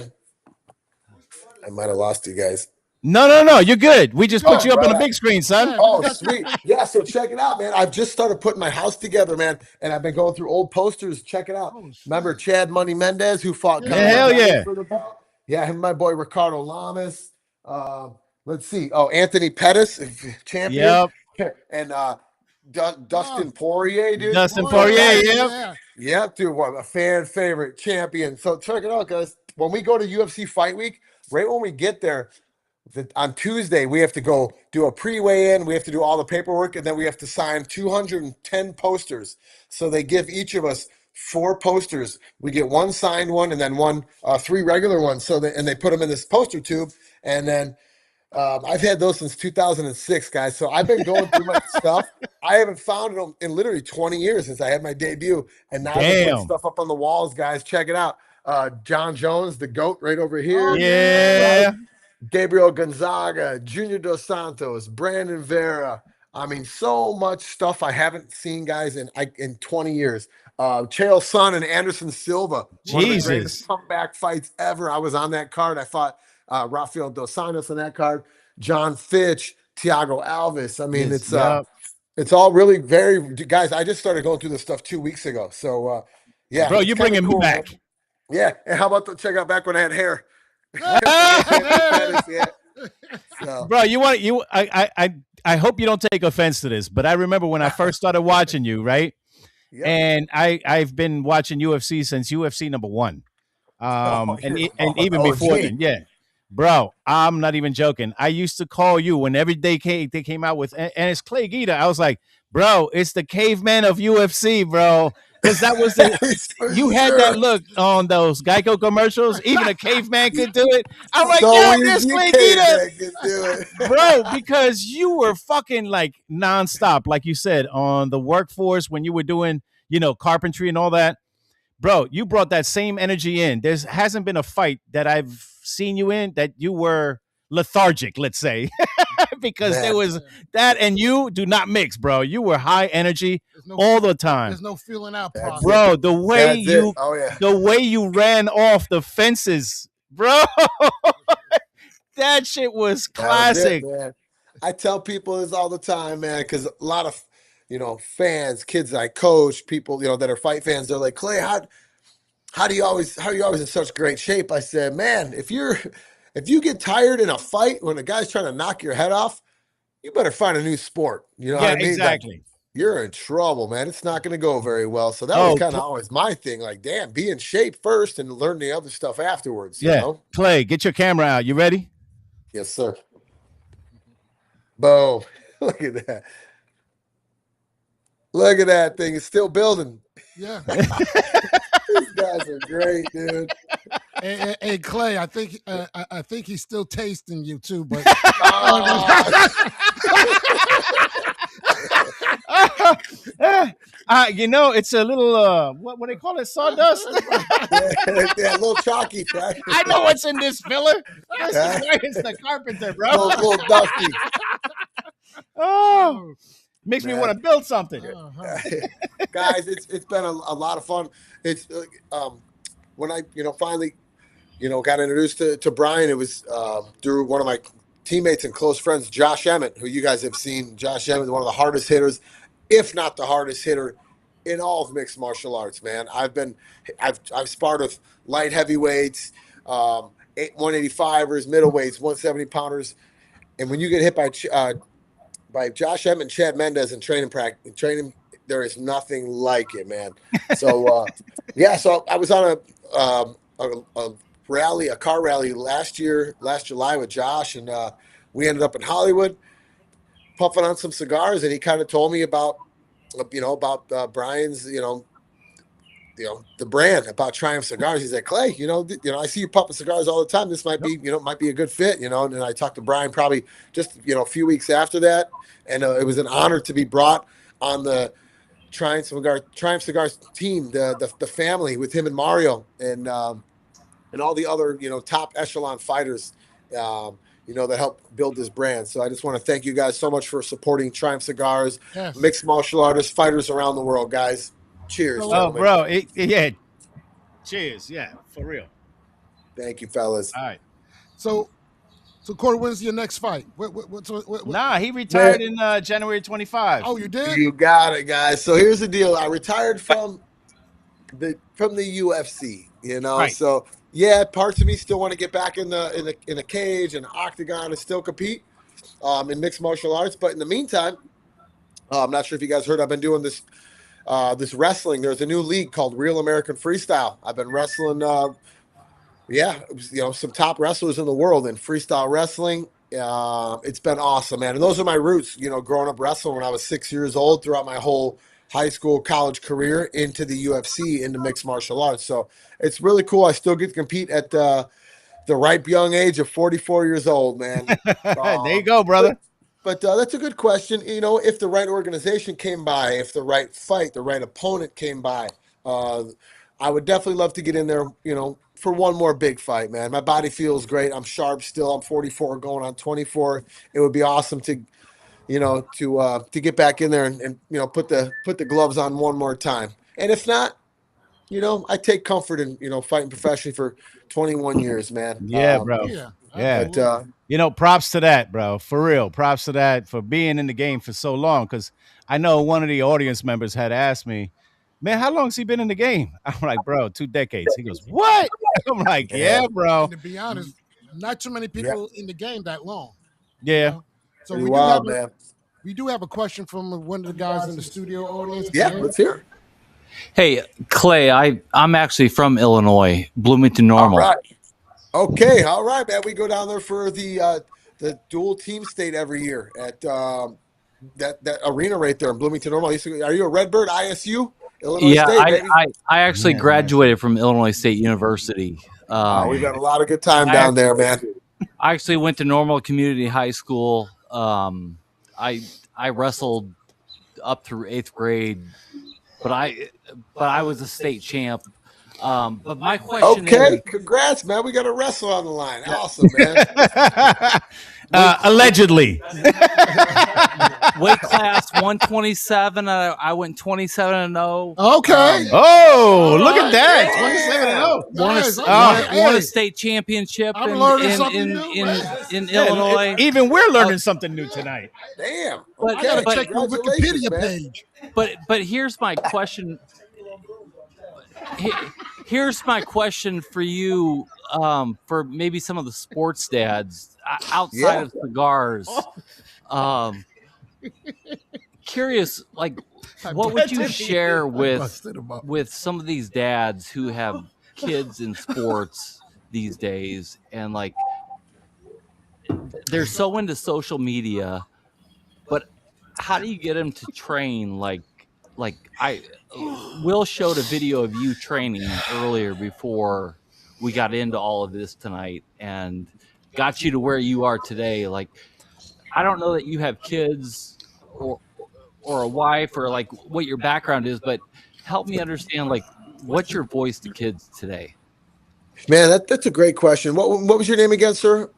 I might have lost you guys. No, you're good. We just put you up on the big screen, son. Oh, sweet. Yeah, so check it out, man. I've just started putting my house together, man, and I've been going through old posters. Check it out. Remember Chad Money Mendez, who fought? Hell yeah. Yeah, him and my boy Ricardo Lamas. Let's see. Oh, Anthony Pettis, champion. Yep. And Dustin Poirier, dude. Dustin Poirier, yeah, dude. What a fan favorite champion. So check it out, guys. When we go to UFC Fight Week, right when we get there, on Tuesday, we have to go do a pre-weigh-in. We have to do all the paperwork, and then we have to sign 210 posters. So they give each of us 4 posters. We get one signed one, and then 3 regular ones. And they put them in this poster tube, and then I've had those since 2006, guys. So I've been going through my stuff. I haven't found them in literally 20 years since I had my debut, and now I put stuff up on the walls, guys. Check it out. John Jones, the GOAT, right over here. Yeah. Right? Gabriel Gonzaga, Junior Dos Santos, Brandon Vera. I mean, so much stuff I haven't seen, guys, in 20 years. Chael Sonnen and Anderson Silva. One of the greatest comeback fights ever. I was on that card. I fought Rafael Dos Santos on that card. John Fitch, Thiago Alves. I mean, it's all really very, guys, I just started going through this stuff 2 weeks ago. So, Yeah, bro, it's you kinda bringing me cool, man. back. Yeah, and how about check out back when I had hair? Yeah. So. Bro, I hope you don't take offense to this, but I remember when I first started watching you, right? Yep. And I've been watching UFC since UFC #1. And even before then, yeah. Bro, I'm not even joking. I used to call you when every day they came out with, and it's Clay Guida. I was like, bro, it's the caveman of UFC, bro. Because that was you had that look on those Geico commercials. Even a caveman could do it. I'm like, So yeah, easy this Clay caveman Guida, can do it. bro. Because you were fucking like nonstop, like you said, on the workforce when you were doing, carpentry and all that. Bro, you brought that same energy in. There hasn't been a fight that I've seen you in that you were lethargic, let's say, because there was that, and you do not mix, bro. You were high energy all the time. There's no feeling out process. Bro, the way Oh, yeah. the way you ran off the fences, bro, that shit was classic. That was it, man. I tell people this all the time, man, because a lot of fans, kids I coach, people that are fight fans, they're like, Clay, how are you always in such great shape? I said, man, if you get tired in a fight when a guy's trying to knock your head off, you better find a new sport. You know what I mean? Exactly. Like, you're in trouble, man. It's not going to go very well. So that was kind of always my thing. Like, damn, be in shape first and learn the other stuff afterwards. You know? Clay, get your camera out. You ready? Yes, sir. Boom. Look at that. Look at that thing. It's still building. Yeah. These guys are great, dude. Hey, Clay, I think he's still tasting you too, but it's a little what they call it, sawdust. Yeah, a little chalky, right? I know what's in this filler. This is why it's the Carpenter, bro. A little dusty. Oh, makes me want to build something. Guys, it's been a lot of fun. It's when I finally got introduced to Brian, it was through one of my teammates and close friends, Josh Emmett, who you guys have seen. Josh Emmett is one of the hardest hitters, if not the hardest hitter in all of mixed martial arts, man. I've sparred with light heavyweights, 185ers, middleweights, 170 pounders, and when you get hit by Josh Emmett and Chad Mendez in training, there is nothing like it, man. So so I was on a car rally last July with Josh, and we ended up in Hollywood puffing on some cigars, and he kind of told me about Brian's the brand, about Triumph Cigars. He's like, Clay, I see you puffing cigars all the time. This might be a good fit, and I talked to Brian probably just a few weeks after that, and it was an honor to be brought on the Triumph Cigars team, the family, with him and Mario and all the other top echelon fighters that help build this brand. So I just want to thank you guys so much for supporting Triumph Cigars, mixed martial artists, fighters around the world, guys. Cheers. Oh, bro. Cheers. Yeah, for real. Thank you, fellas. All right. So Corey, when's your next fight? What? Nah, he retired in January 25. Oh, you did? You got it, guys. So here's the deal. I retired from the UFC, Right. So yeah, parts of me still want to get back in a cage and octagon and still compete in mixed martial arts. But in the meantime, I'm not sure if you guys heard, I've been doing this wrestling. There's a new league called Real American Freestyle. I've been wrestling some top wrestlers in the world in freestyle wrestling. It's been awesome, man. And those are my roots, growing up wrestling when I was 6 years old, throughout my whole high school, college career, into the UFC, into mixed martial arts. So it's really cool. I still get to compete at the ripe young age of 44 years old, man. There you go, brother. But that's a good question. If the right organization came by, if the right fight, the right opponent came by, I would definitely love to get in there, for one more big fight, man. My body feels great. I'm sharp still. I'm 44 going on 24. It would be awesome to get back in there and put the gloves on one more time. And if not, I take comfort in fighting professionally for 21 years, man. Yeah, bro. Yeah. But, props to that, bro. For real. Props to that for being in the game for so long. Because I know one of the audience members had asked me, man, how long has he been in the game? I'm like, bro, 2 decades. He goes, what? I'm like, yeah, bro. And to be honest, not too many people in the game that long. Yeah. know? So Pretty we wild, do have man. we do have a question from one of the guys in the studio audience. Yeah, Clay. let's hear it. Hey, Clay, I'm actually from Illinois, Bloomington Normal. All right. Okay, all right, man. We go down there for the dual team state every year at that arena right there in Bloomington Normal. Are you a Redbird ISU? Illinois Yeah, State, baby. I actually graduated from Illinois State University. We've had a lot of good time down there, man. I actually went to Normal Community High School. I wrestled up through 8th grade, but I was a state champ. But my question Okay, is, congrats, man. We got a wrestler on the line. Awesome, man. Allegedly. weight class 127. I went 27-0. Okay. Oh, look at that. 27-0. Won a state championship in Illinois. Even we're learning something new tonight. Damn. But, I gotta check your Congratulations, Wikipedia man. page. But here's my question. Here's my question for you, for maybe some of the sports dads outside of cigars. Curious, like, what would you share with some of these dads who have kids in sports these days, and like they're so into social media, but how do you get them to train? Like Will showed a video of you training earlier before we got into all of this tonight, and got you to where you are today. Like, I don't know that you have kids or a wife or like what your background is, but help me understand, like, what's your voice to kids today? Man, that's a great question. What was your name again, sir?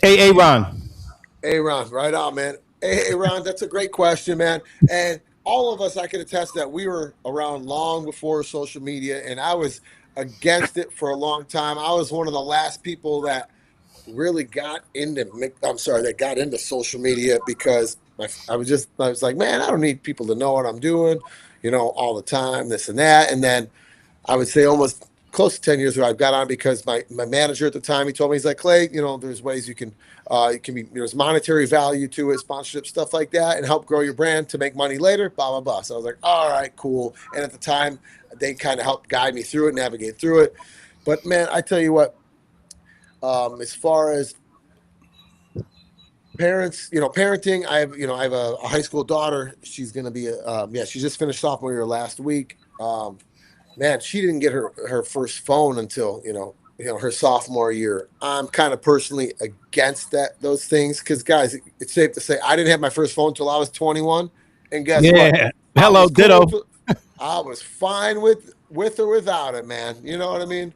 Hey, Ron. Hey, Ron, right on, man. Hey, Ron, that's a great question, man. And all of us, I can attest that we were around long before social media, and I was against it for a long time. I was one of the last people that really got into social media because I was like, man, I don't need people to know what I'm doing, all the time, this and that. And then I would say almost close to 10 years ago, I got on because my manager at the time, he told me, he's like, Clay, there's ways you can there's monetary value to it, sponsorship, stuff like that, and help grow your brand to make money later, blah, blah, blah. So I was like, all right, cool. And at the time, they kind of helped guide me through it, navigate through it. But man, I tell you what, as far as parents, parenting, I have a high school daughter. She's going to be she just finished sophomore year last week. Man, she didn't get her first phone until, her sophomore year. I'm kind of personally against those things because, guys, it's safe to say I didn't have my first phone until I was 21. And guess what? Hello, ditto. I was fine with or without it, man. You know what I mean?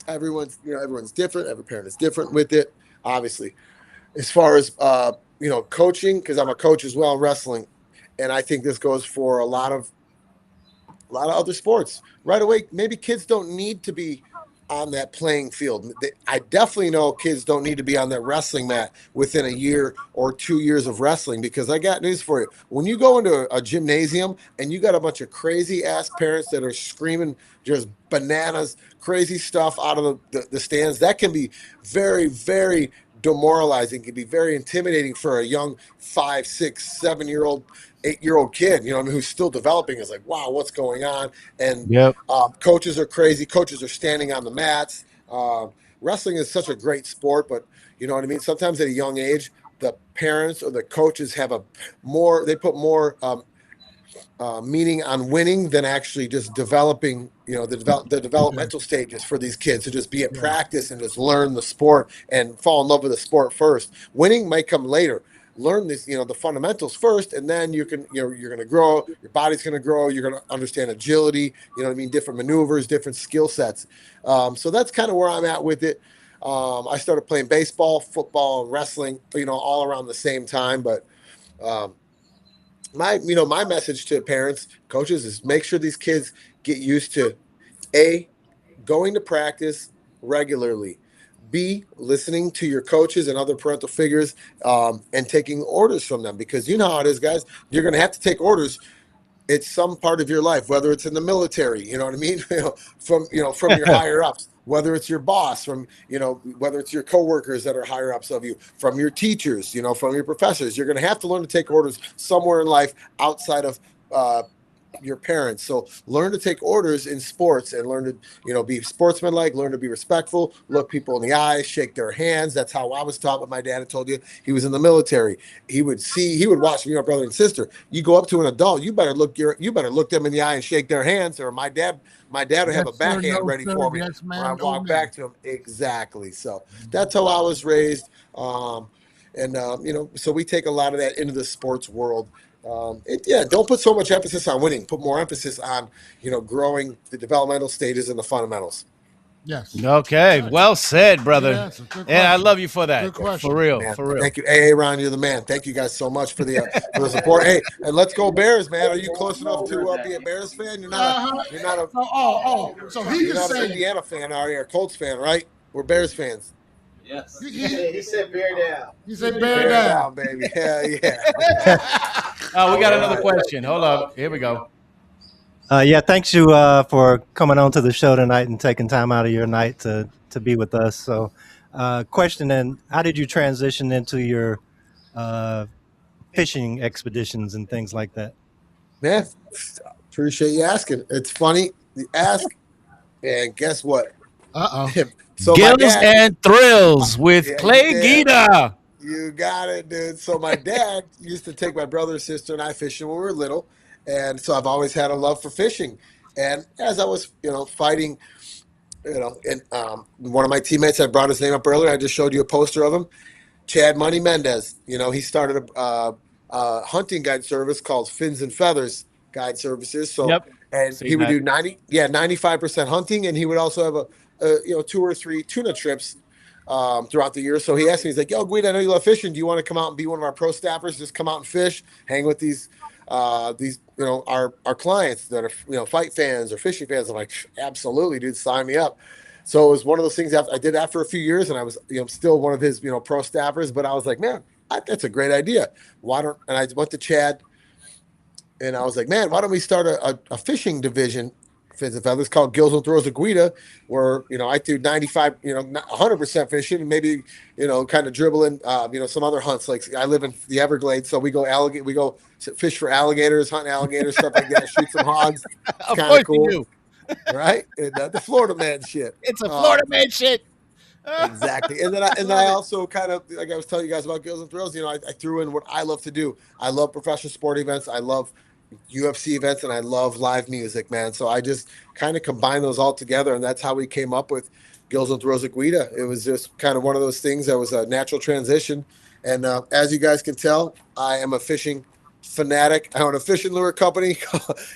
Everyone's different. Every parent is different with it, obviously. As far as, coaching, because I'm a coach as well in wrestling, and I think this goes for a lot of other sports. Right away, maybe kids don't need to be on that playing field. I definitely know kids don't need to be on that wrestling mat within a year or 2 years of wrestling, because I got news for you. When you go into a gymnasium and you got a bunch of crazy ass parents that are screaming just bananas, crazy stuff out of the stands, that can be very, very demoralizing, can be very intimidating for a young 5, 6, 7-year-old, 8-year-old kid, who's still developing. Is like, wow, what's going on? And coaches are crazy. Coaches are standing on the mats. Wrestling is such a great sport, but you know what I mean? Sometimes at a young age, the parents or the coaches have they put more meaning on winning than actually just developing, the developmental stages for these kids to just be at practice and just learn the sport and fall in love with the sport first. Winning might come later. Learn this, the fundamentals first, and then you're going to grow. Your body's going to grow. You're going to understand agility. Different maneuvers, different skill sets. So that's kind of where I'm at with it. I started playing baseball, football, and wrestling, all around the same time. But my message to parents, coaches, is make sure these kids get used to going to practice regularly. B, listening to your coaches and other parental figures, and taking orders from them, because you know how it is, guys. You're going to have to take orders it's some part of your life, whether it's in the military, you know what I mean? From your higher ups, whether it's your boss, from, whether it's your coworkers that are higher ups of you, from your teachers, from your professors. You're going to have to learn to take orders somewhere in life outside of your parents. So learn to take orders in sports and learn to, be sportsmanlike, learn to be respectful, look people in the eyes, shake their hands. That's how I was taught. But my dad had told you he was in the military. He would watch me, my brother and sister. You go up to an adult, you better look them in the eye and shake their hands. Or my dad would have a backhand ready for me when I walk back to him. Exactly. So that's how I was raised. So we take a lot of that into the sports world. Don't put so much emphasis on winning. Put more emphasis on, growing the developmental stages and the fundamentals. Yes. Okay. Well said, brother. Yeah, it's a good And I question. love you for that. Good question. For real. Man, For real. Thank you. Hey, Ron, you're the man. Thank you guys so much for the support. Hey, and let's go Bears, man. Are you close enough to be a Bears fan? You're not So he you're can not an say Indiana fan, are you? Or Colts fan, right? We're Bears fans. Yes. He said bear down. He said bear down, baby. Hell yeah. Oh, we got another question. Hold up. Here we go. Yeah, thanks you for coming on to the show tonight and taking time out of your night to be with us. So, question then, how did you transition into your fishing expeditions and things like that? Man, appreciate you asking. It's funny. You ask, and guess what? So Gills and Thrills with Clay Guida. You got it, dude. So my dad used to take my brother, sister, and I fishing when we were little. And so I've always had a love for fishing. And as I was, fighting, and one of my teammates, I brought his name up earlier. I just showed you a poster of him. Chad Money Mendez. He started a hunting guide service called Fins and Feathers Guide Services. So, and he would do 95% hunting, and he would also have 2 or 3 tuna trips throughout the year. So he asked me, he's like, "Yo, Guida, I know you love fishing. Do you want to come out and be one of our pro staffers? Just come out and fish, hang with these our clients that are fight fans or fishing fans." I'm like, "Absolutely, dude, sign me up." So it was one of those things I did after a few years, and I was still one of his pro staffers. But I was like, man, that's a great idea. And I went to Chad, and I was like, man, why don't we start a fishing division, Fins and Feathers, called Gills and Thrills of Guida, where I do 95, 100% fishing, and maybe kind of dribbling, some other hunts. Like I live in the Everglades, so we go fish for alligators, hunt alligators, stuff like that, shoot some hogs. It's kind of cool, right? And, the Florida man shit. It's a Florida man shit. Exactly. And then I also kind of, like I was telling you guys about Gills and Thrills, I threw in what I love to do. I love professional sport events. I love UFC events, and I love live music, man. So I just kind of combine those all together, and that's how we came up with Gills and Thrills of Guida. It was just kind of one of those things that was a natural transition. And as you guys can tell, I am a fishing fanatic. I own a fishing lure company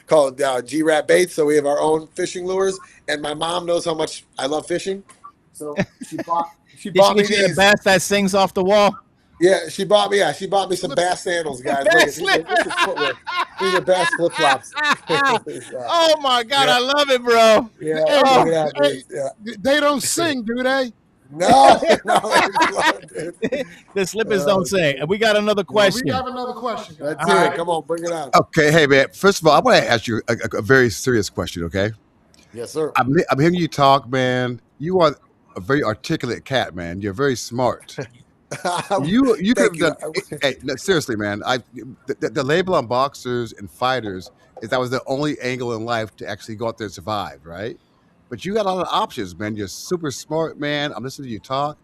called G-Rat Baits. So we have our own fishing lures, and my mom knows how much I love fishing. So she bought me these. A bass that sings off the wall. Yeah, she bought me some bass sandals, guys. Look at these are bass flip flops. Oh my God, I love it, bro. Yeah, They don't sing, do they? No. The slippers don't sing. And we got another question. We have another question. That's it. Right. Come on, bring it on. Okay, hey man. First of all, I want to ask you a very serious question. Okay. Yes, sir. I'm hearing you talk, man. You are a very articulate cat, man. You're very smart. You could have done. Hey, no, seriously, man. The label on boxers and fighters is that was the only angle in life to actually go out there and survive, right? But you got a lot of options, man. You're super smart, man. I'm listening to you talk.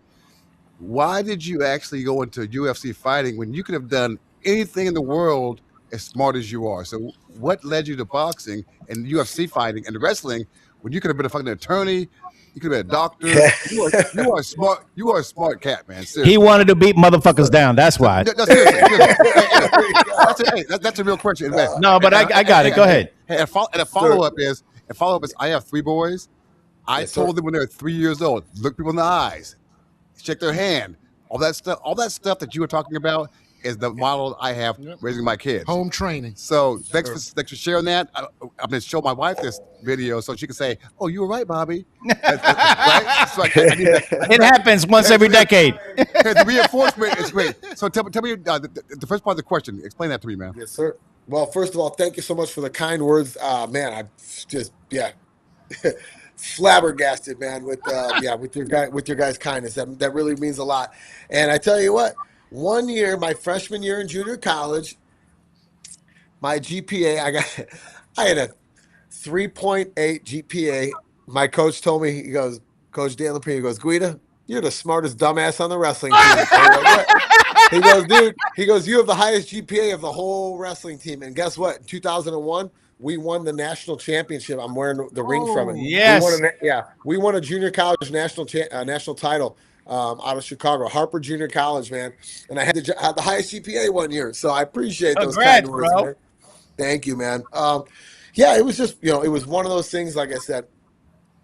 Why did you actually go into UFC fighting when you could have done anything in the world as smart as you are? So what led you to boxing and UFC fighting and wrestling when you could have been a fucking attorney? You could have been a doctor. You are smart. You are a smart cat, man. Seriously. He wanted to beat motherfuckers down. That's why. No, seriously. That's a real question. No, but I got it. Go ahead. Hey, a follow-up is, I have 3 boys. I told them when they were 3 years old, look people in the eyes, shake their hand, all that stuff that you were talking about is the model I have raising my kids. Home training. So thanks for sharing that. I'm going to show my wife this video so she can say, "Oh, you were right, Bobby." Right? So it happens once every decade. The reinforcement is great. So tell me the first part of the question. Explain that to me, man. Yes, sir. Well, first of all, thank you so much for the kind words. Man, I just flabbergasted, man, with with your guys' kindness. That really means a lot. And I tell you what, one year, my freshman year in junior college, my GPA, I had a 3.8 GPA. My coach told me, he goes, Coach Dan Lapine, he goes, Guida, you're the smartest dumbass on the wrestling team. I was like, what? He goes, dude, he goes, you have the highest GPA of the whole wrestling team. And guess what? In 2001, we won the national championship. I'm wearing the ring from it. Yes. We won a junior college national title out of Chicago, Harper Junior College, man. And I had the highest GPA one year. So I appreciate those kind Congrats, words, bro. man. Thank you, man. Yeah, it was just, it was one of those things, like I said,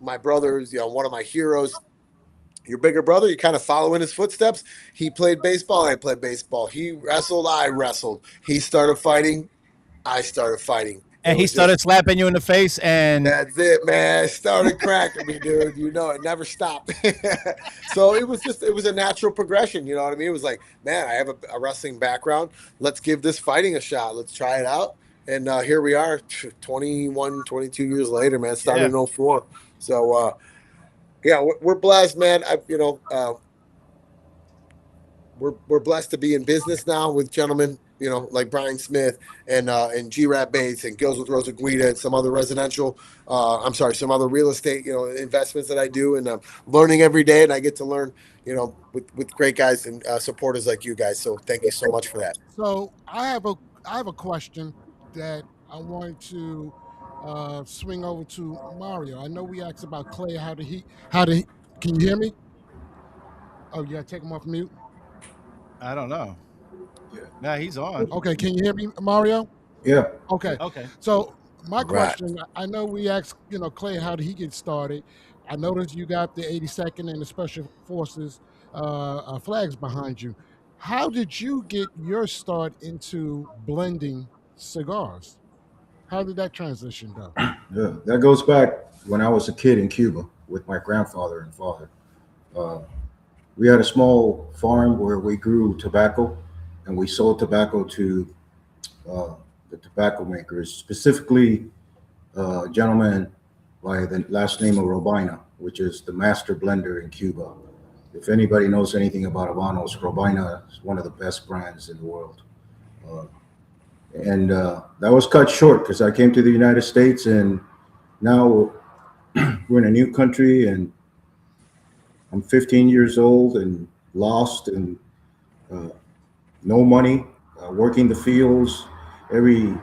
my brother's, one of my heroes. Your bigger brother, you kind of follow in his footsteps. He played baseball, I played baseball. He wrestled, I wrestled. He started fighting, I started fighting. And he started slapping you in the face, and that's it, man. It started cracking me, dude. It never stopped. So it was a natural progression. You know what I mean? It was like, man, I have a wrestling background. Let's give this fighting a shot. Let's try it out. And here we are 21, 22 years later, man. Started in 04. So, yeah, we're blessed, man. We're blessed to be in business now with gentlemen, like Brian Smith and G-Rat Bates and Gills with Rosa Guida and some other some other real estate, investments that I do, and I'm learning every day, and I get to learn, with great guys and supporters like you guys. So thank you so much for that. So I have a question that I wanted to swing over to Mario. I know we asked about Clay. Can you hear me? Oh, you gotta take him off mute. I don't know. Nah, he's on. Okay, can you hear me, Mario? Yeah. Okay. Okay. So my Right. question, I know we asked, Clay, how did he get started? I noticed you got the 82nd and the Special Forces flags behind you. How did you get your start into blending cigars? How did that transition go? Yeah, that goes back when I was a kid in Cuba with my grandfather and father. We had a small farm where we grew tobacco, and we sold tobacco to the tobacco makers, specifically a gentleman by the last name of Robina, which is the master blender in Cuba. If anybody knows anything about Habanos, Robina is one of the best brands in the world. And that was cut short because I came to the United States, and now we're in a new country, and I'm 15 years old and lost and no money, working the fields, every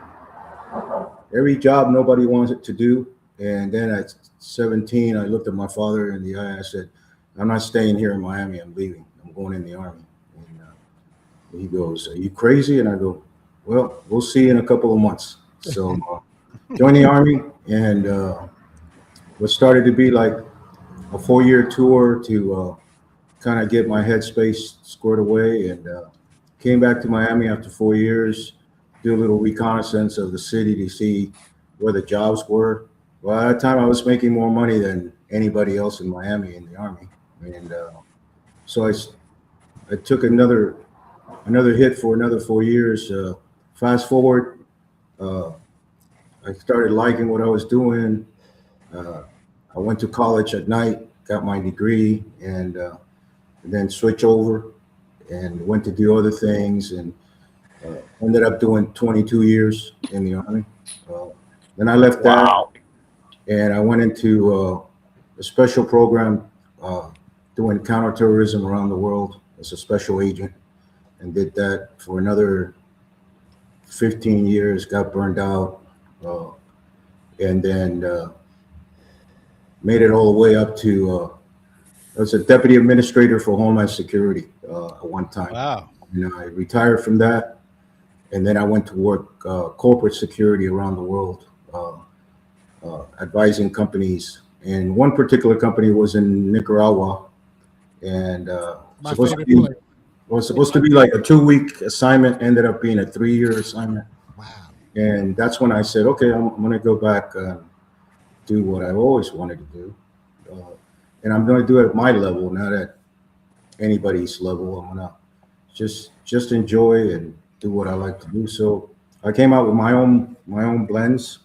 job nobody wanted to do. And then at 17, I looked at my father in the eye. I said, I'm not staying here in Miami. I'm leaving. I'm going in the Army. And he goes, are you crazy? And I go, well, we'll see in a couple of months. So joined the Army, and what started to be like a 4-year tour to kind of get my headspace squared away, and came back to Miami after 4 years, do a little reconnaissance of the city to see where the jobs were. Well, at that time, I was making more money than anybody else in Miami in the Army. And so I took another hit for another 4 years. Fast forward, I started liking what I was doing. I went to college at night, got my degree, and then switched over and went to do other things, and ended up doing 22 years in the Army. Then I left that, and I went into a special program doing counterterrorism around the world as a special agent, and did that for another 15 years, got burned out, and then made it all the way up to I was a deputy administrator for Homeland Security at one time. Wow. And I retired from that, and then I went to work corporate security around the world, advising companies. And one particular company was in Nicaragua, and was supposed to be like a 2-week assignment, ended up being a 3-year assignment. Wow. And that's when I said, okay, I'm going to go back and do what I've always wanted to do. And I'm going to do it at my level, not at anybody's level. I'm going to just enjoy and do what I like to do. So I came out with my own blends,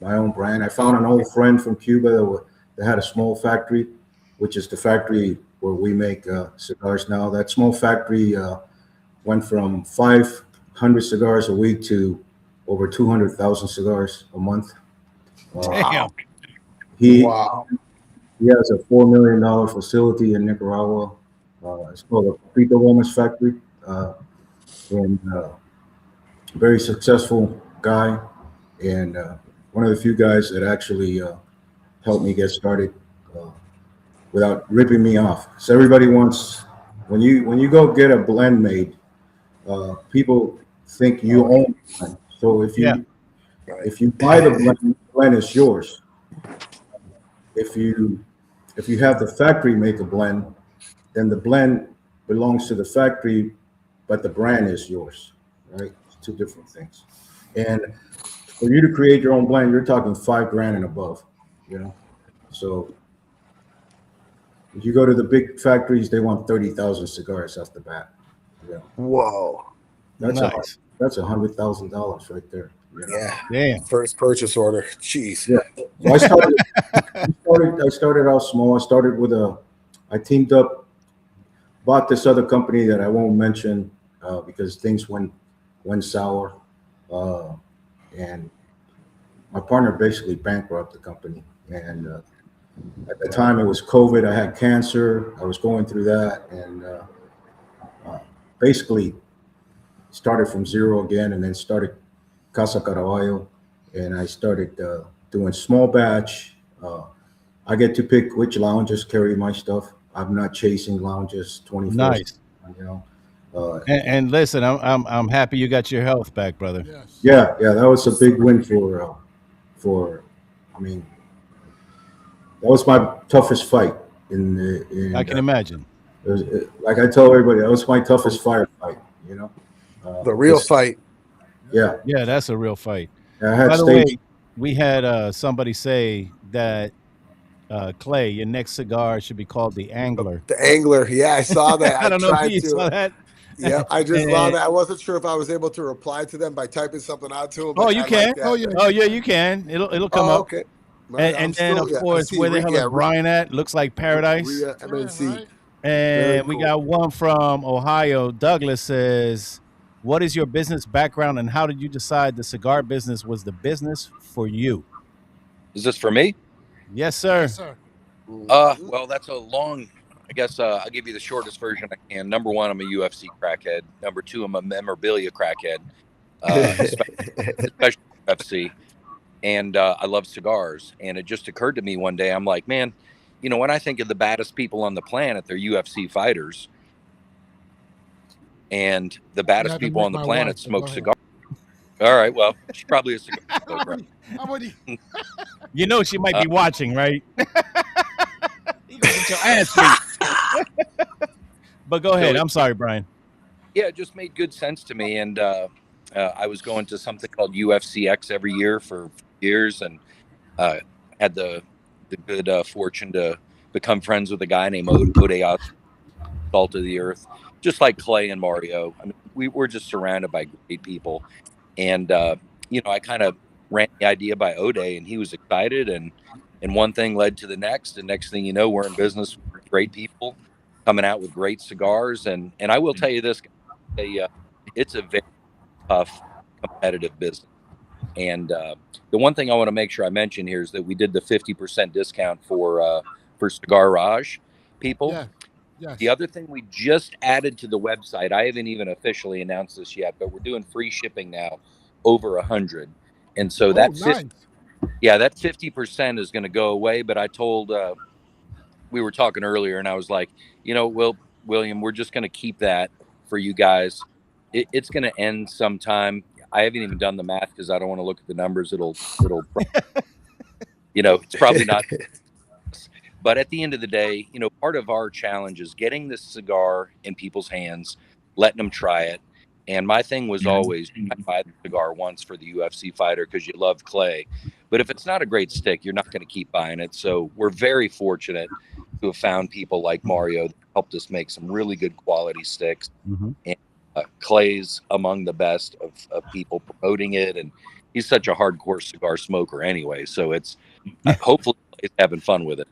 my own brand. I found an old friend from Cuba that had a small factory, which is the factory where we make cigars now. That small factory went from 500 cigars a week to over 200,000 cigars a month. Damn. He has a $4 million facility in Nicaragua. It's called a Frito Woman's Factory, and very successful guy, and one of the few guys that actually helped me get started without ripping me off. So everybody wants, when you go get a blend made, people think you own the blend. So if you buy the blend is yours. If you have the factory make a blend, then the blend belongs to the factory, but the brand is yours, right? It's two different things. And for you to create your own blend, you're talking $5,000 and above, So if you go to the big factories, they want 30,000 cigars off the bat. Whoa. That's Nice. that's $100,000 right there. Yeah. Damn. First purchase order. Jeez. Yeah. So I started out small. I teamed up, bought this other company that I won't mention because things went sour, and my partner basically bankrupted the company. And at the time, it was COVID. I had cancer. I was going through that, and basically started from zero again, and then started Casa Caraballo, and I started doing small batch. I get to pick which lounges carry my stuff. I'm not chasing lounges 24. Nice. And listen, I'm happy you got your health back, brother. Yeah, that was a big win I mean, that was my toughest fight. I can imagine. Like I tell everybody, that was my toughest firefight. The real fight. Yeah, that's a real fight. I had By the way, we had somebody say that Clay, your next cigar should be called the Angler. The Angler. Yeah, I saw that. I don't know if you saw that. Yeah, I just saw that. I wasn't sure if I was able to reply to them by typing something out to them. Oh, you can. You can. It'll come up. Okay. And then, of course, where the hell is Brian at? Looks like Paradise. MNC. And we got one from Ohio. Douglas says, what is your business background and how did you decide the cigar business was the business for you? Is this for me? Yes, sir. Yes, sir. Well, that's a long, I guess I'll give you the shortest version I can. Number one, I'm a UFC crackhead. Number two, I'm a memorabilia crackhead, especially UFC. And I love cigars. And it just occurred to me one day, I'm like, man, when I think of the baddest people on the planet, they're UFC fighters. And the baddest people on the planet smoke cigars. All right, well, she's probably a cigar smoker. She might be watching, right? You gonna get your ass beat. But go ahead. I'm sorry, Brian. Yeah, it just made good sense to me. And I was going to something called UFCX every year for years, and had the good fortune to become friends with a guy named Ode, Salt of the Earth, just like Clay and Mario. I mean, we were just surrounded by great people. And, I kind of ran the idea by Ode, and he was excited. And one thing led to the next. And next thing you know, we're in business with great people coming out with great cigars. And I will tell you this, it's a very tough, competitive business. And the one thing I want to make sure I mention here is that we did the 50% discount for Cigarage people. Yeah. Yes. The other thing we just added to the website, I haven't even officially announced this yet, but we're doing free shipping now over 100. And so that 50% is going to go away. But I told, we were talking earlier and I was like, William, we're just going to keep that for you guys. It's going to end sometime. I haven't even done the math because I don't want to look at the numbers. It'll it's probably not. But at the end of the day, part of our challenge is getting this cigar in people's hands, letting them try it. And my thing was always buy the cigar once for the UFC fighter because you love Clay. But if it's not a great stick, you're not going to keep buying it. So we're very fortunate to have found people like Mario that helped us make some really good quality sticks. Mm-hmm. And Clay's among the best of people promoting it, and he's such a hardcore cigar smoker anyway. So it's hopefully Clay's having fun with it.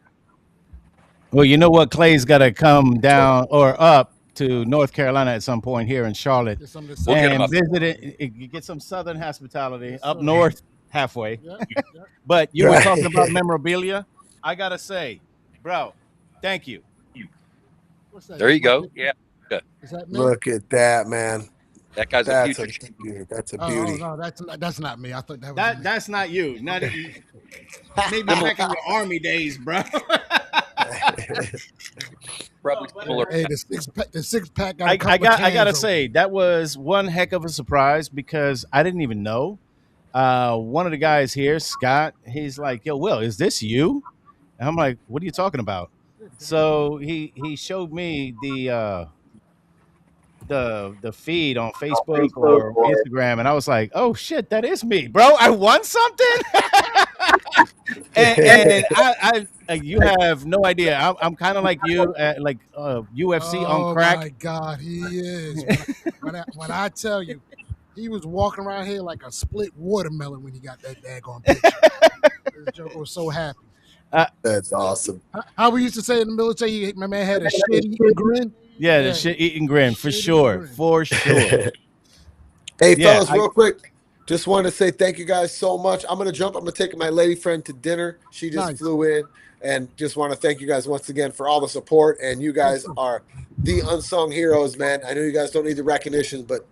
Well, you know what? Clay's got to come down or up to North Carolina at some point here in Charlotte We'll get him and up. visit it. You get some Southern hospitality up sir. north halfway. Yep, yep. But you were Right. talking about memorabilia. I got to say, bro, thank you. What's that? There you go. Yeah. Is that me? Look at that, man. That guy's a That's future. beauty. That's a Oh, beauty. no, that's not me. I thought that was me. That's not you. Not maybe back in your army days, bro. Probably similar. Hey, the six pack got I gotta say that was one heck of a surprise because I didn't even know. One of the guys here, Scott, he's like, "Yo, Will, is this you?" And I'm like, "What are you talking about?" So he showed me the feed on Facebook or Instagram, and I was like, "Oh shit, that is me, bro! I won something." and you have no idea. I'm kind of like you, like UFC on crack. Oh my God, he is. When I tell you, he was walking around here like a split watermelon when he got that daggone picture. This joker was so happy. That's awesome. How we used to say in the military, my man had a shit-eating grin. Yeah, the shit-eating grin for sure, for sure. Hey, fellas, real quick. Just wanted to say thank you guys so much. I'm going to jump. I'm going to take my lady friend to dinner. She just flew in, and just want to thank you guys once again for all the support. And you guys are the unsung heroes, man. I know you guys don't need the recognition, but,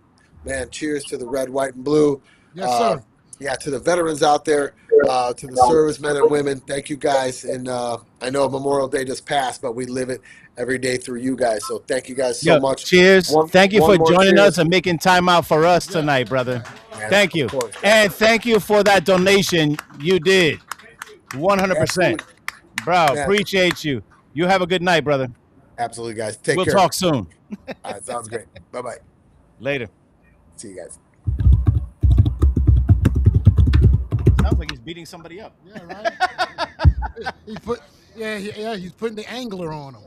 man, cheers to the red, white, and blue. Yes, sir. Yeah, to the veterans out there, to the servicemen and women, thank you guys. And I know Memorial Day just passed, but we live it every day through you guys. So thank you guys so much. Cheers. Thank you for joining us cheers. and making time out for us tonight, brother. Thank you. And thank you for that donation you did. 100%. Bro, appreciate you. You have a good night, brother. Absolutely, guys. Take care. We'll talk soon. All right, sounds great. Bye-bye. Later. See you guys. Sounds like he's beating somebody up. Yeah, right. He's putting the angler on him.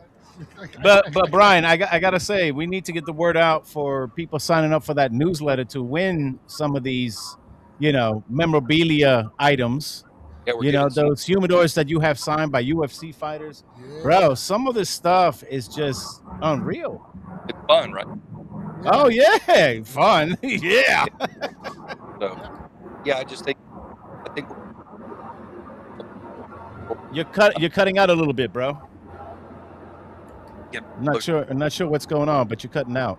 But Brian, I gotta say, we need to get the word out for people signing up for that newsletter to win some of these, memorabilia items. Yeah, those humidors that you have signed by UFC fighters. Yeah. Bro, some of this stuff is just unreal. It's fun, right? Yeah. Oh yeah, fun. Yeah. So, yeah, I think you're cutting out a little bit, bro. Yep. I'm not sure what's going on, but you're cutting out.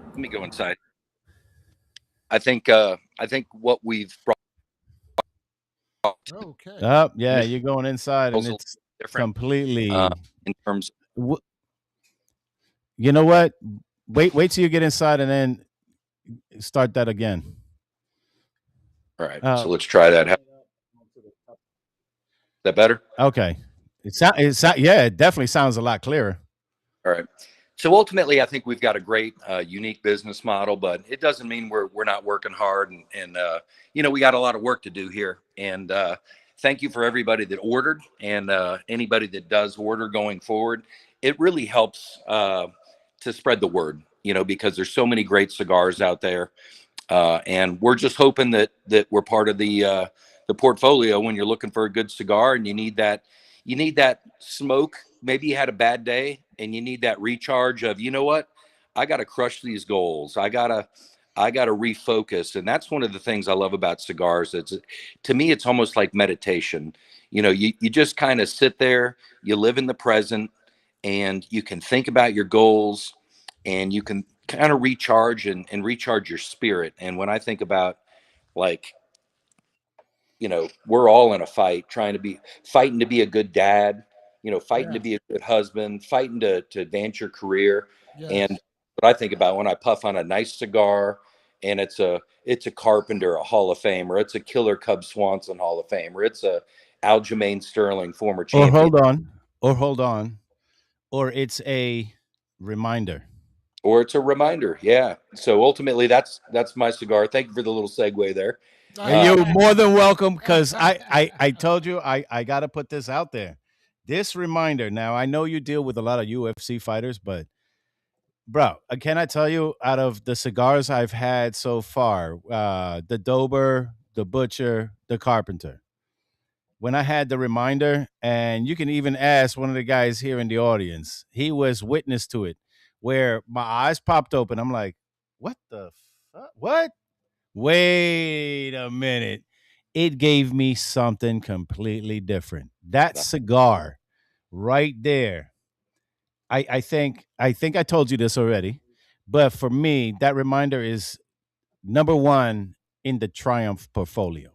Let me go inside. I think what we've brought. Okay. Yeah, you're going inside, and it's different. Completely In terms. You know what? Wait till you get inside, and then start that again. All right. So let's try that. Is that better? Okay. It definitely sounds a lot clearer. All right. So ultimately, I think we've got a great, unique business model, but it doesn't mean we're not working hard, and we got a lot of work to do here. And thank you for everybody that ordered, and anybody that does order going forward. It really helps to spread the word, because there's so many great cigars out there, and we're just hoping that we're part of the portfolio when you're looking for a good cigar and you need that smoke. Maybe you had a bad day and you need that recharge of, I got to crush these goals. I got to refocus. And that's one of the things I love about cigars. To me, it's almost like meditation. You just kind of sit there, you live in the present, and you can think about your goals, and you can kind of recharge and recharge your spirit. And when I think about, we're all in a fight, fighting to be a good dad, fighting to be a good husband, fighting to advance your career. Yes. And what I think about when I puff on a nice cigar, and it's a Carpenter, a Hall of Famer, it's a Killer Cub Swanson Hall of Famer, it's a Aljamain Sterling, former champion. Or hold on, or it's a reminder. Or it's a reminder, yeah. So ultimately, that's my cigar. Thank you for the little segue there. And you're more than welcome, because I told you I got to put this out there. This reminder. Now, I know you deal with a lot of UFC fighters, but Bro, can I tell you, out of the cigars I've had so far, the Dober, the Butcher, the Carpenter, when I had the reminder, and you can even ask one of the guys here in the audience, he was witness to it, where my eyes popped open. I'm like, what the fuck? What? Wait a minute. It gave me something completely different. That cigar right there. I think I told you this already, but for me, that reminder is number one in the Triumph portfolio.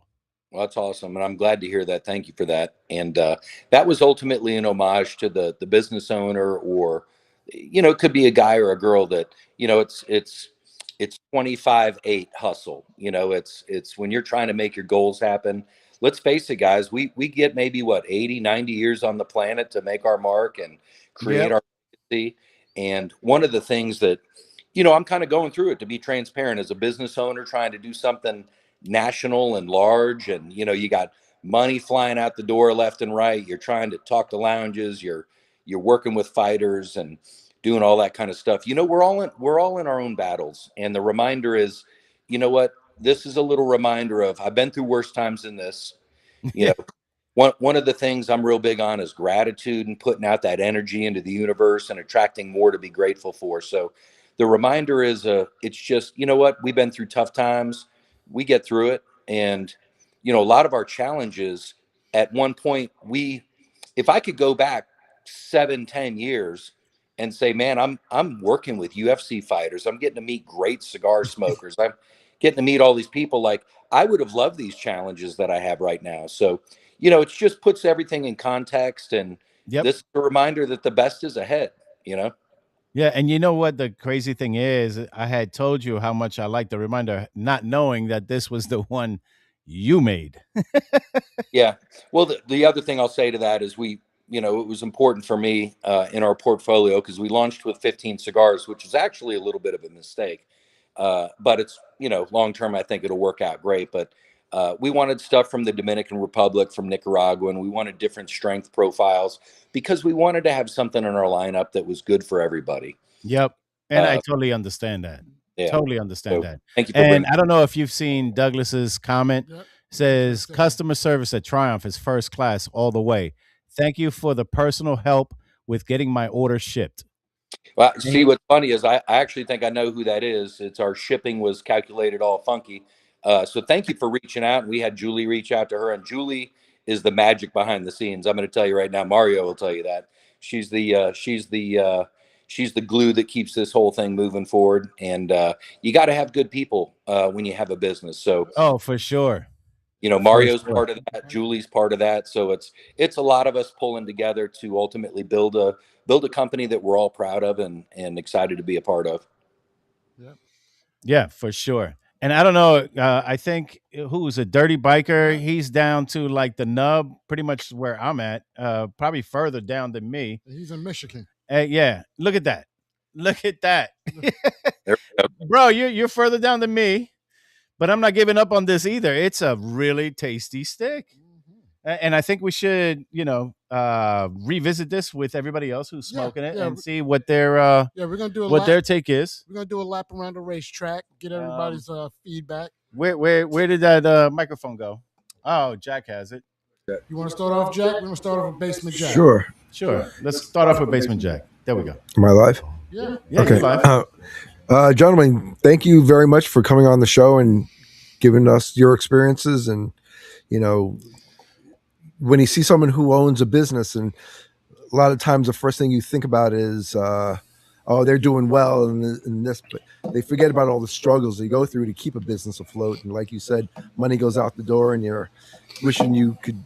Well, that's awesome, and I'm glad to hear that. Thank you for that. And that was ultimately an homage to the business owner, or it could be a guy or a girl that it's 25/8 hustle. It's when you're trying to make your goals happen. Let's face it, guys. We get maybe what 80, 90 years on the planet to make our mark and create Yep. our legacy. And one of the things that I'm kind of going through it, to be transparent, as a business owner trying to do something national and large, and you got money flying out the door left and right. You're trying to talk to lounges, you're working with fighters and doing all that kind of stuff. We're all in our own battles, and the reminder is, what, this is a little reminder of, I've been through worse times than this. One of the things I'm real big on is gratitude, and putting out that energy into the universe and attracting more to be grateful for. So the reminder is, it's just, what, we've been through tough times. We get through it. And, a lot of our challenges at one point, if I could go back 7-10 years and say, man, I'm working with UFC fighters, I'm getting to meet great cigar smokers, I'm getting to meet all these people, like, I would have loved these challenges that I have right now. So, it just puts everything in context, and this is a reminder that the best is ahead. Yeah, and you know what the crazy thing is? I had told you how much I like the reminder, not knowing that this was the one you made. Yeah. Well, the other thing I'll say to that is, it was important for me in our portfolio, because we launched with 15 cigars, which is actually a little bit of a mistake. But it's, long term, I think it'll work out great. But we wanted stuff from the Dominican Republic, from Nicaragua, and we wanted different strength profiles, because we wanted to have something in our lineup that was good for everybody. Yep. And I totally understand that. Yeah. Totally understand that. Thank you for And bringing. I don't know if you've seen Douglas's comment. Says customer service at Triumph is first class all the way. Thank you for the personal help with getting my order shipped. Well, see, what's funny is I actually think I know who that is. It's our shipping was calculated all funky. So thank you for reaching out. And we had Julie reach out to her, and Julie is the magic behind the scenes. I'm going to tell you right now. Mario will tell you that she's the glue that keeps this whole thing moving forward. And you got to have good people when you have a business. So for sure. Mario's part of that. Julie's part of that. So it's a lot of us pulling together to ultimately build a company that we're all proud of and excited to be a part of. Yeah, for sure. And I don't know, I think who's a Dirty Biker, he's down to like the nub, pretty much where I'm at, probably further down than me. He's in Michigan. Yeah, look at that. Look at that. Bro, you're further down than me. But I'm not giving up on this either. It's a really tasty stick. And I think we should, revisit this with everybody else who's smoking it and see what their we're gonna do their take is. We're gonna do a lap around the racetrack, get everybody's feedback. Where did that microphone go? Oh, Jack has it. You want to start off, Jack? We're gonna start off with Basement Jack. Sure. Let's start off with Basement Jack. There we go. Am I live? Yeah. Okay. You're live. Gentlemen, thank you very much for coming on the show and giving us your experiences. And, when you see someone who owns a business, and a lot of times the first thing you think about is, they're doing well and this, but they forget about all the struggles they go through to keep a business afloat. And like you said, money goes out the door and you're wishing you could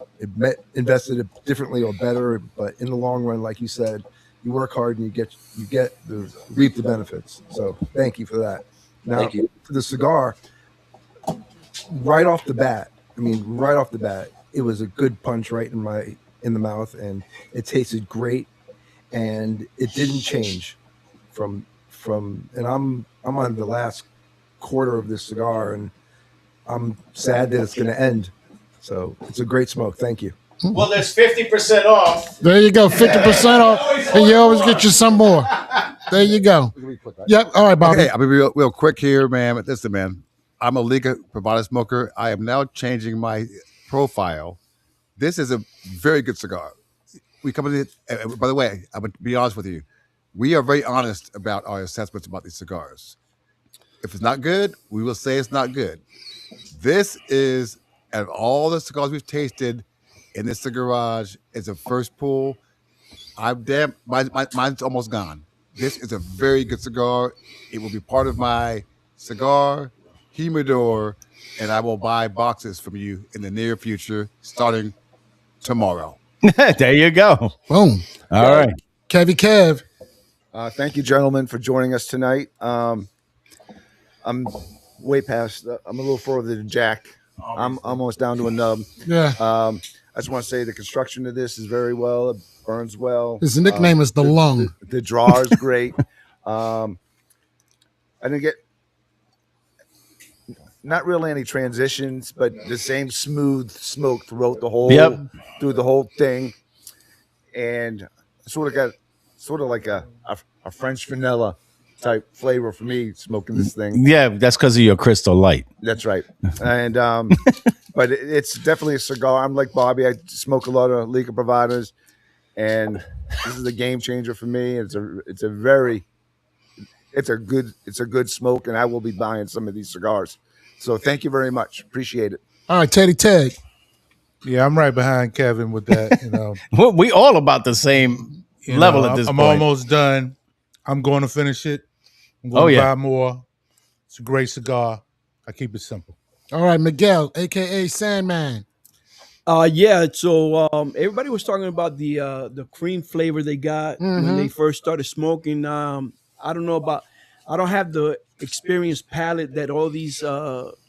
invest it differently or better. But in the long run, like you said, you work hard and you reap the benefits. So thank you for that. Now, for the cigar, right off the bat, it was a good punch right in the mouth, and it tasted great, and it didn't change from and I'm on the last quarter of this cigar, and I'm sad that it's going to end. So it's a great smoke. Thank you. Well, there's 50% off. There you go, 50% off, and you always get you some more. There you go. Yep. All right, Bobby. Okay, I'll be real quick here, man. But listen, man, I'm a Liga Privada smoker. I am now changing my profile. This is a very good cigar. We come in. By the way, I'm gonna be honest with you. We are very honest about our assessments about these cigars. If it's not good, we will say it's not good. This is, out of all the cigars we've tasted in this Cigarage, is a first pull. Mine's almost gone. This is a very good cigar. It will be part of my cigar humidor, and I will buy boxes from you in the near future, starting tomorrow. There you go. Boom. All right. Kevy Kev. Thank you, gentlemen, for joining us tonight. I'm way past. I'm a little further than Jack. I'm almost down to a nub. Yeah. I just want to say the construction of this is very well. It burns well. His nickname is the Lung. The draw is great. I didn't get not really any transitions, but the same smooth smoke throughout the whole through the whole thing, and sort of got like a French vanilla type flavor for me smoking this thing. Yeah, that's because of your Crystal Light. That's right. And but it's definitely a cigar. I'm like Bobby. I smoke a lot of Liga Privadas, and this is a game changer for me. It's a good smoke, and I will be buying some of these cigars. So thank you very much. Appreciate it. All right, Teddy Tag. Yeah, I'm right behind Kevin with that. You know, we all about the same level at this I'm point. almost done. I'm going to finish it. I'm going to buy more. It's a great cigar. I keep it simple. All right, Miguel, aka Sandman. Yeah. So everybody was talking about the cream flavor they got when they first started smoking. I don't know about. I don't have the experienced palate that all these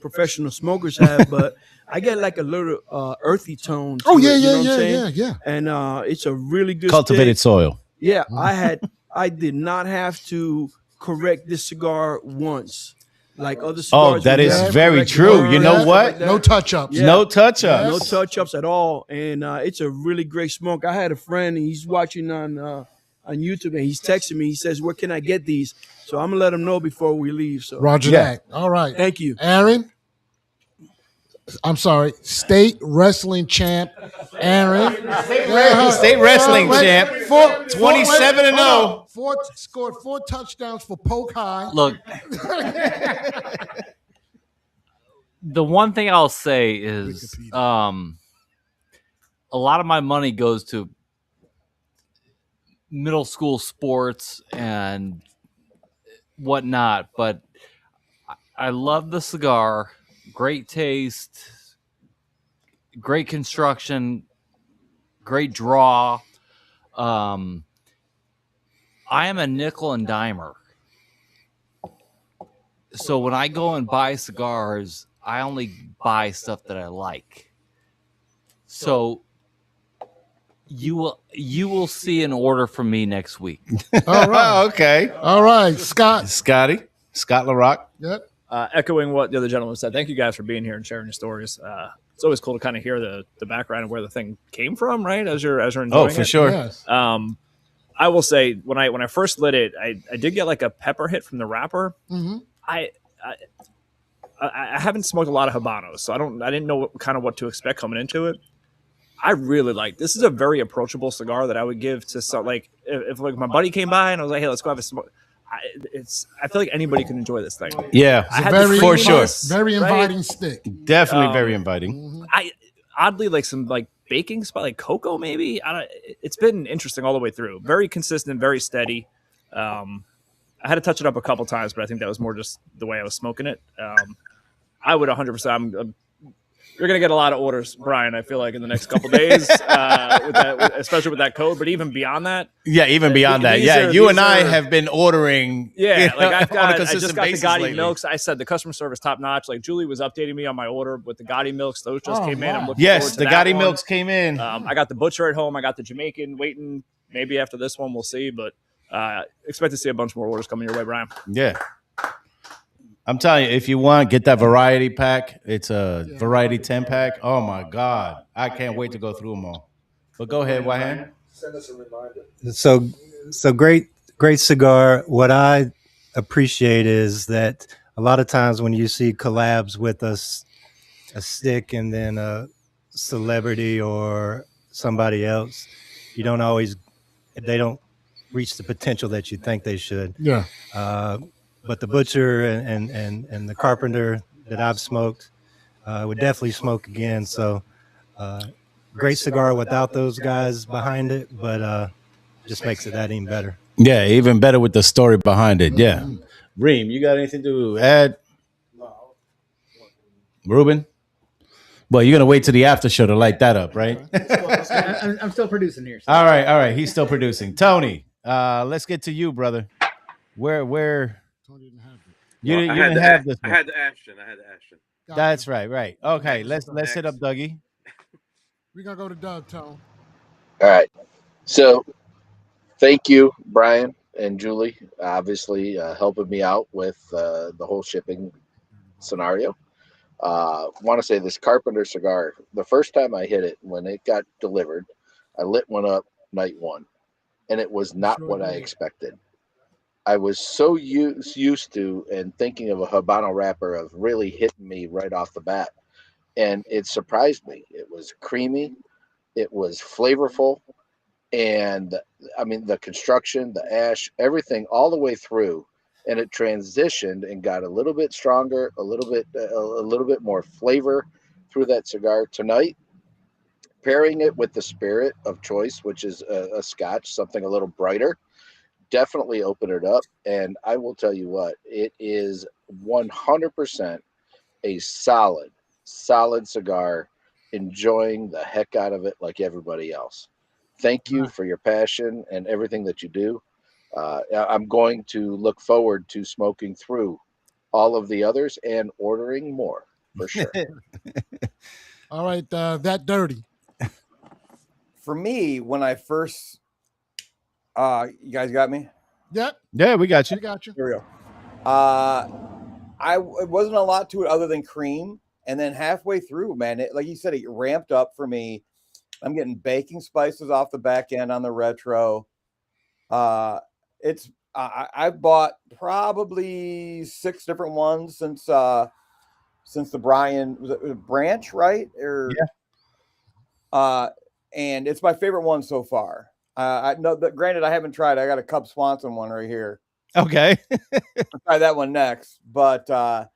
professional smokers have, but I get like a little earthy tone. To it, you know what I'm saying? Yeah. And it's a really good Cultivated stick. soil. Yeah, I did not have to correct this cigar once. Like other cigars. Oh, that is very true. You know what? No touch-ups. Yeah. No touch-ups. No touch-ups at all. And it's a really great smoke. I had a friend, and he's watching on YouTube, and he's texting me. He says, "Where can I get these?" So I'm gonna let him know before we leave. So Roger that. All right. Thank you, Aaron. I'm sorry, state wrestling champ, Aaron. State wrestling champ. 27-0. Scored 4 touchdowns for Polk High. Look, the one thing I'll say is a lot of my money goes to middle school sports and whatnot, but I love the cigar. Great taste, great construction, great draw. I am a nickel and dimer. So when I go and buy cigars, I only buy stuff that I like. So you will see an order from me next week. All right. Okay. All right, Scott. Scott LaRock. Yep. Echoing what the other gentleman said, thank you guys for being here and sharing your stories. It's always cool to kind of hear the background of where the thing came from, right? As you're enjoying it. Oh, for sure. Yes. I will say when I first lit it, I did get like a pepper hit from the wrapper. Mm-hmm. I haven't smoked a lot of Habanos, so I didn't know what to expect coming into it. I really like this. Is a very approachable cigar that I would give to some, like if like my buddy came by and I was like, hey, let's go have a smoke. I feel like anybody can enjoy this thing. Yeah, for sure. Very inviting stick. Definitely very inviting. Mm-hmm. I oddly like some like baking spot, like cocoa maybe. It's been interesting all the way through. Very consistent, very steady. I had to touch it up a couple times, but I think that was more just the way I was smoking it. I would 100%. You're going to get a lot of orders, Brian, I feel like, in the next couple days, especially with that code. But even beyond that. Yeah, even beyond that. Yeah, you and I have been ordering. Yeah, like on a I just consistent got the basis Guida lately. milks. I said the customer service top notch. Like Julie was updating me on my order with the Guida milks. Those just came in. I'm looking Yes, forward to the that Guida one. milks came in. I got the butcher at home. I got the Jamaican waiting. Maybe after this one, we'll see. But expect to see a bunch more orders coming your way, Brian. Yeah. I'm telling you, if you want, get that variety pack. It's a variety 10-pack. Oh, my God. I can't wait to go through them all. But go ahead, Wahan. Send us a reminder. So great great cigar. What I appreciate is that a lot of times when you see collabs with a stick and then a celebrity or somebody else, you don't always, they don't reach the potential that you think they should. Yeah. But the Butcher and the Carpenter that I've smoked would definitely smoke again. So great cigar without those guys behind it, but just makes it that even better. Yeah, even better with the story behind it. Yeah. Reem, you got anything to add? Ruben? Well, you're gonna wait till the after show to light that up, right? I'm still producing here. So. All right. He's still producing. Tony, let's get to you, brother. Where? You didn't have this. I had the Ashton. That's right. Okay, let's hit up Dougie. We're gonna go to Doug, Tone. All right. So, thank you, Brian and Julie, obviously helping me out with the whole shipping scenario. Want to say this Carpenter cigar, the first time I hit it, when it got delivered, I lit one up night one, and it was not what I expected. I was so used to and thinking of a Habano wrapper of really hitting me right off the bat, and it surprised me. It was creamy, it was flavorful, and I mean the construction, the ash, everything all the way through. And it transitioned and got a little bit stronger, a little bit more flavor through that cigar tonight. Pairing it with the spirit of choice, which is a Scotch, something a little brighter, definitely opened it up. And I will tell you what, it is 100% a solid cigar. Enjoying the heck out of it like everybody else. Thank you for your passion and everything that you do. I'm going to look forward to smoking through all of the others and ordering more for sure. All right, that dirty. For me, when I first, you guys got me? Yep. Yeah, we got you. We got you. Here we go. It wasn't a lot to it other than cream, and then halfway through, man, like you said, it ramped up for me. I'm getting baking spices off the back end on the retro. I've bought probably 6 different ones since the Brian was it Branch, right? Yeah. And it's my favorite one so far. I know that. Granted, I haven't tried. I got a Cub Swanson one right here. Okay. I'll try that one next. But I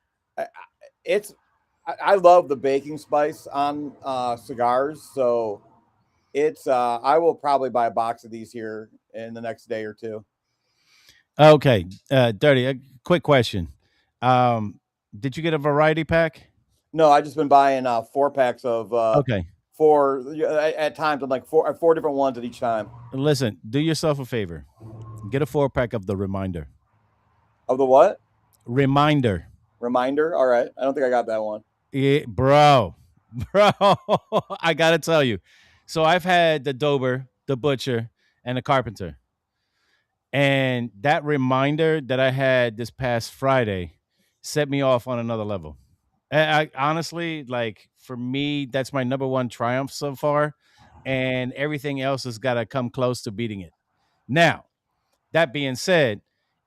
love the baking spice on cigars, so I will probably buy a box of these here in the next day or two. Okay, Dirty, a quick question. Did you get a variety pack? No, I just been buying 4 packs of okay. 4 at times. I'm like 4 different ones at each time. Listen, do yourself a favor. Get a 4-pack of the Reminder. Of the what? Reminder. All right. I don't think I got that one. Yeah, bro, I gotta tell you. So I've had the Dober, the Butcher, and the Carpenter. And that Reminder that I had this past Friday set me off on another level. I honestly, like, for me, that's my number one triumph so far. And everything else has got to come close to beating it. Now, that being said,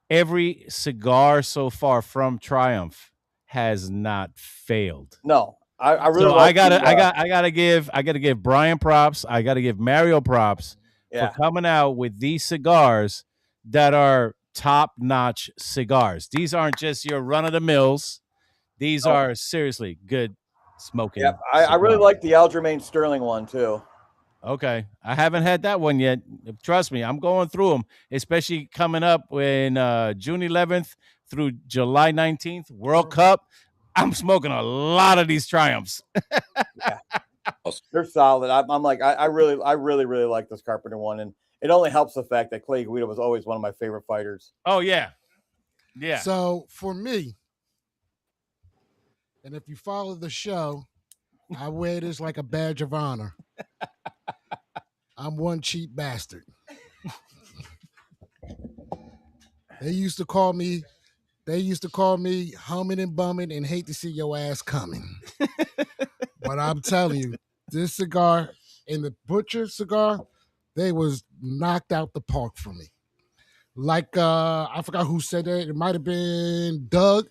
every cigar so far from Triumph has not failed. No, I really. So I gotta give Brian props. I gotta give Mario props for coming out with these cigars that are top-notch cigars. These aren't just your run-of-the-mills. These are seriously good smoking. Yeah, I really like the Aljamain Sterling one too. Okay, I haven't had that one yet. Trust me, I'm going through them, especially coming up in June 11th through July 19th, World Cup. I'm smoking a lot of these Triumphs. Yeah, they're solid. I'm like, I really like this Carpenter one, and it only helps the fact that Clay Guida was always one of my favorite fighters. Oh yeah, yeah. So for me, and if you follow the show, I wear this like a badge of honor. I'm one cheap bastard. They used to call me humming and bumming and hate to see your ass coming. But I'm telling you, this cigar and the Butcher cigar, they was knocked out the park for me. like I forgot who said that. It might have been Doug.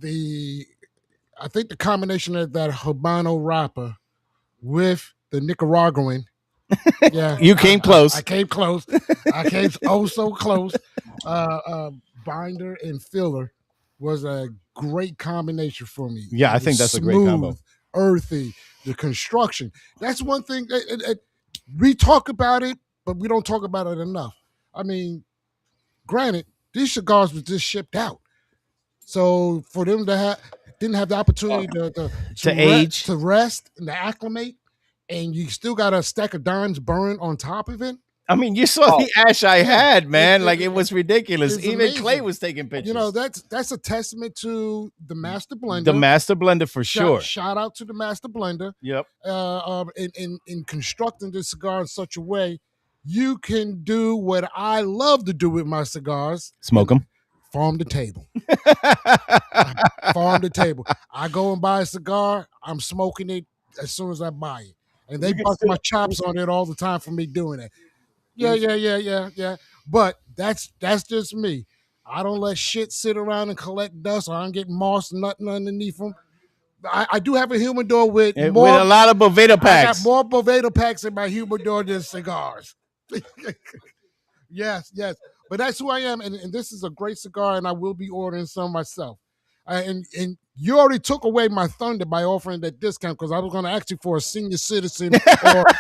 I think the combination of that Habano wrapper with the Nicaraguan. Yeah, You came close. I came close. I came so close. Binder and filler was a great combination for me. Yeah, It I was think that's a great combo. smooth, earthy, the construction. That's one thing. We talk about it, but we don't talk about it enough. I mean, granted, these cigars was just shipped out. So for them to didn't have the opportunity to age, to rest, and to acclimate, and you still got a stack of dimes burn on top of it. I mean, you saw the ash I had, man. It was ridiculous. it's Even amazing. Clay was taking pictures. You know, that's a testament to the master blender. The master blender for sure. Shout out to the master blender. Yep. In constructing the cigar in such a way, you can do what I love to do with my cigars. Smoke them. Farm to table. Farm to table. I go and buy a cigar. I'm smoking it as soon as I buy it. And they bust my chops on it all the time for me doing it. Yeah. But that's just me. I don't let shit sit around and collect dust, or I don't get moss nothing underneath them. I do have a humidor with a lot of Boveda packs. I got more Boveda packs in my humidor than cigars. Yes. But that's who I am, and this is a great cigar, and I will be ordering some myself. And you already took away my thunder by offering that discount, because I was going to ask you for a senior citizen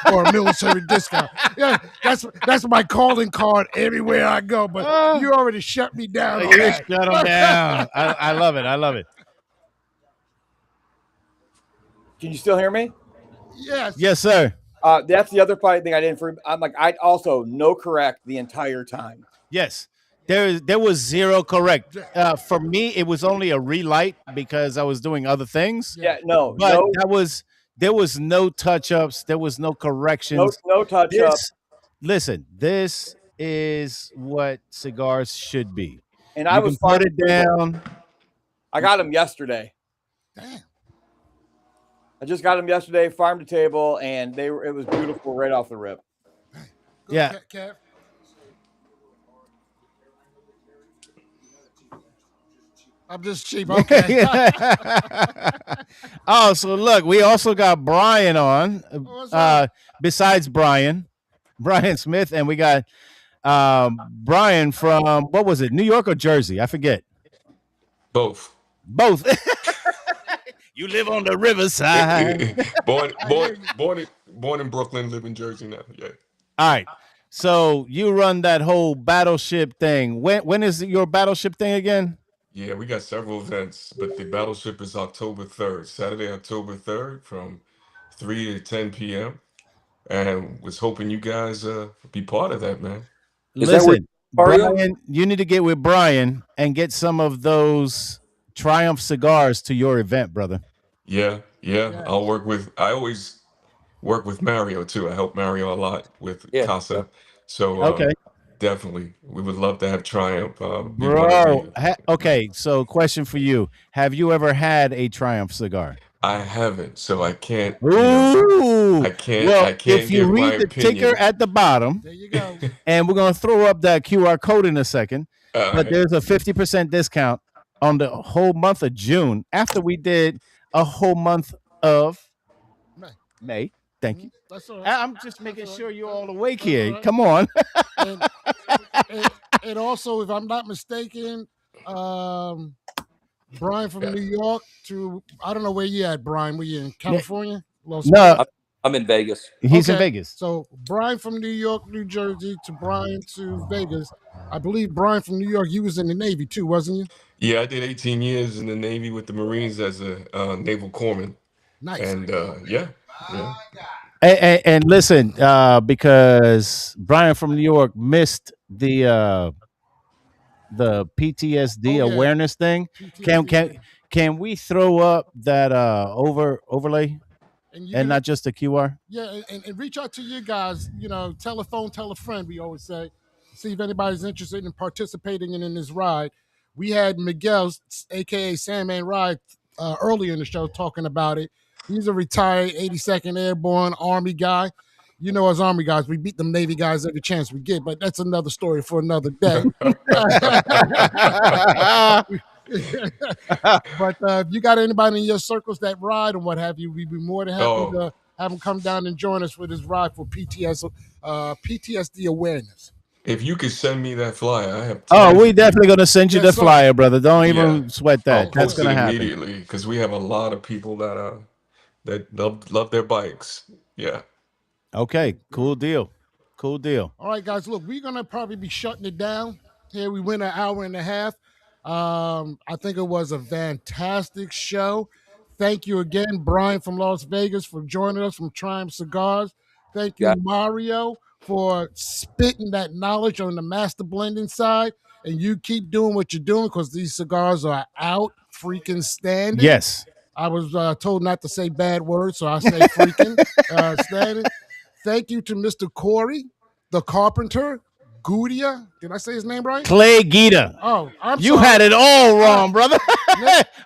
or a military discount. Yeah, that's my calling card everywhere I go. But you already shut me down. You shut them down. I love it. I love it. Can you still hear me? Yes. Yes, sir. That's the other thing I didn't. I'm like, I also no correct the entire time. Yes. There was zero correct. For me, it was only a relight because I was doing other things. Yeah, no. But there was no touch-ups. There was no corrections. No touch-ups. Listen, this is what cigars should be. And you I was can put it down. I got them yesterday. Damn. I just got them yesterday, farm to table, and it was beautiful right off the rip. Yeah. Kev. I'm just cheap. Okay. Oh, so look, we also got Brian on. Besides Brian Smith, and we got Brian from, what was it, New York or Jersey? I forget. Both. You live on the riverside. born in Brooklyn, live in Jersey now. Yeah. All right. So you run that whole battleship thing. When is your battleship thing again? Yeah, we got several events, but the battleship is October 3rd, Saturday, October 3rd from 3 to 10 p.m. And was hoping you guys be part of that, man. Listen, Brian, you need to get with Brian and get some of those Triumph cigars to your event, brother. Yeah. I always work with Mario too. I help Mario a lot with Casa. So definitely, we would love to have Triumph. Bro, okay, so question for you. Have you ever had a Triumph cigar? I haven't, so I can't. Ooh. I can't. Well, I can't if you give my read the opinion. ticker at the bottom, there you go. And we're going to throw up that QR code in a second, but there's a 50% discount on the whole month of June after we did a whole month of May. Thank you. That's all right. I'm just making sure you're all awake here. Right. Come on. and also, if I'm not mistaken, Brian from New York to, I don't know where you at, Brian. Were you in California? No, I'm in Vegas. He's in Vegas. So Brian from New York, New Jersey to Brian to Vegas. I believe Brian from New York, you was in the Navy too, wasn't you? Yeah, I did 18 years in the Navy with the Marines as a naval corpsman. Nice. And yeah. And listen, because Brian from New York missed the PTSD awareness thing. PTSD. Can we throw up that overlay and not just the QR? Yeah, and reach out to you guys. You know, tell a friend. We always say, see if anybody's interested in participating in this ride. We had Miguel, aka Sandman Ride, earlier in the show talking about it. He's a retired 82nd Airborne Army guy. You know, as Army guys, we beat them Navy guys every chance we get, but that's another story for another day. But if you got anybody in your circles that ride and what have you, we'd be more than happy to have them come down and join us for this ride for PTSD awareness. If you could send me that flyer, I have. Oh, we definitely gonna send you the flyer, brother. Don't even sweat that. I'll That's post gonna it happen immediately because we have a lot of people that love their bikes. Yeah. Okay, cool deal. Cool deal. All right, guys, look, we're going to probably be shutting it down. Here we went an hour and a half. I think it was a fantastic show. Thank you again, Brian from Las Vegas, for joining us from Triumph Cigars. Thank you, Mario, for spitting that knowledge on the master blending side. And you keep doing what you're doing because these cigars are out freaking standing. Yes. I was told not to say bad words, so I say freaking standing. Thank you to Mr. Corey, the Carpenter, Guida. Did I say his name right? Clay Guida. Oh, I'm you sorry. had it all wrong, brother.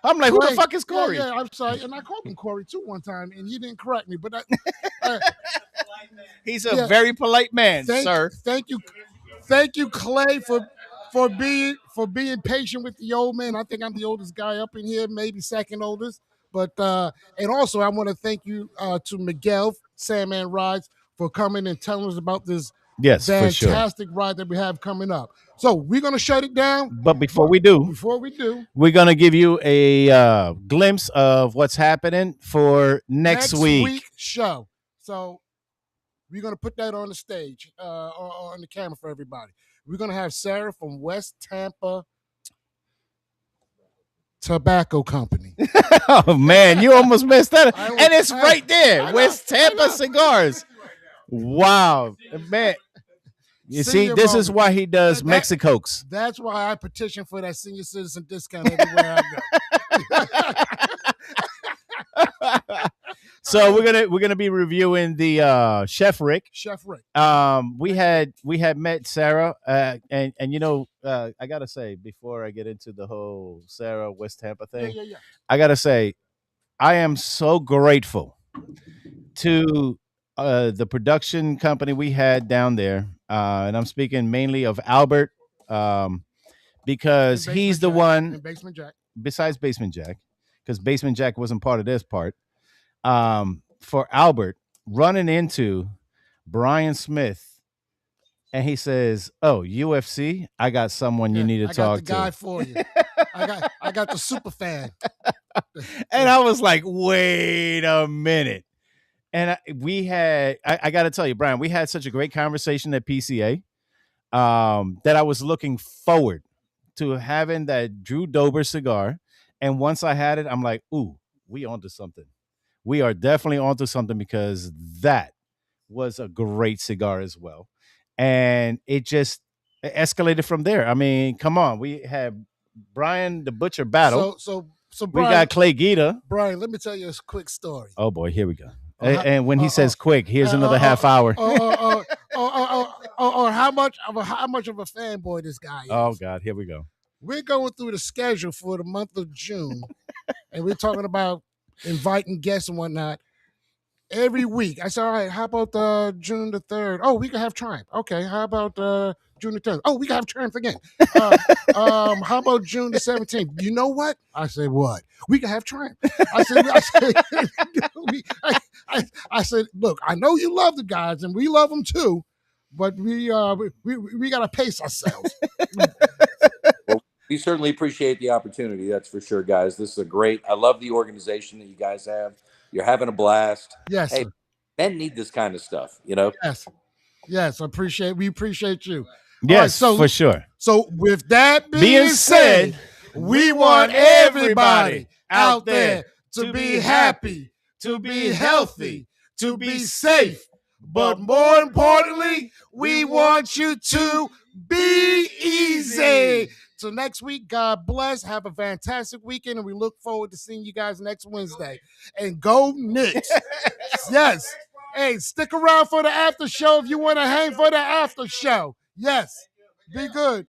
I'm like, who the fuck is Corey? Yeah, I'm sorry. And I called him Corey too one time, and he didn't correct me. But he's a very polite man, sir. Thank you, Clay, for being patient with the old man. I think I'm the oldest guy up in here, maybe second oldest. But and also I want to thank you to Miguel, Sandman Rides, for coming and telling us about this fantastic ride that we have coming up. So we're gonna shut it down. But before we do, we're gonna give you a glimpse of what's happening for next week show. So we're gonna put that on the stage, on the camera for everybody. We're gonna have Sarah from West Tampa Tobacco Company. Oh man, you almost missed that. And it's right there. West Tampa Cigars. Wow. Man. You see, this is why he does Mexicokes. That's why I petition for that senior citizen discount everywhere I go. So we're gonna be reviewing the Chef Rick. We had met Sarah, and you know, I gotta say before I get into the whole Sarah West Tampa thing, I gotta say I am so grateful to the production company we had down there, and I'm speaking mainly of Albert, because he's the one besides Basement Jack, because Basement Jack wasn't part of this part. For Albert running into Brian Smith, and he says, "Oh, UFC, I got someone you need to talk to." I got the guy for you. I got the super fan. And I was like, "Wait a minute!" And I got to tell you, Brian, we had such a great conversation at PCA that I was looking forward to having that Drew Dober cigar. And once I had it, I'm like, "Ooh, we onto something." We are definitely onto something because that was a great cigar as well. And it just escalated from there. I mean, come on. We had Brian the Butcher battle. So we Brian, got Clay Guida. Brian, let me tell you a quick story. Oh boy, here we go. And when he says quick, here's another half hour. How much of a fanboy this guy is. Oh God, here we go. We're going through the schedule for the month of June, and we're talking about inviting guests and whatnot every week. I said, all right, how about June the 3rd? Oh, we can have Triumph. Okay, how about June the 10th? Oh, we can have Triumph again. How about June the 17th? You know what? I said, what? We can have Triumph. I said, look, I know you love the guys, and we love them too, but we got to pace ourselves. Well, we certainly appreciate the opportunity. That's for sure, guys. This is I love the organization that you guys have. You're having a blast. Yes. Hey, men need this kind of stuff, you know? Yes. We appreciate you. Yes, right, for sure. So with that being said, we want everybody out there to be happy, to be healthy, to be safe. But more importantly, we want you to be easy. So next week, God bless. Have a fantastic weekend, and we look forward to seeing you guys next Wednesday. And go Knicks. Yes. Hey, stick around for the after show if you want to hang for the after show. Yes. Be good.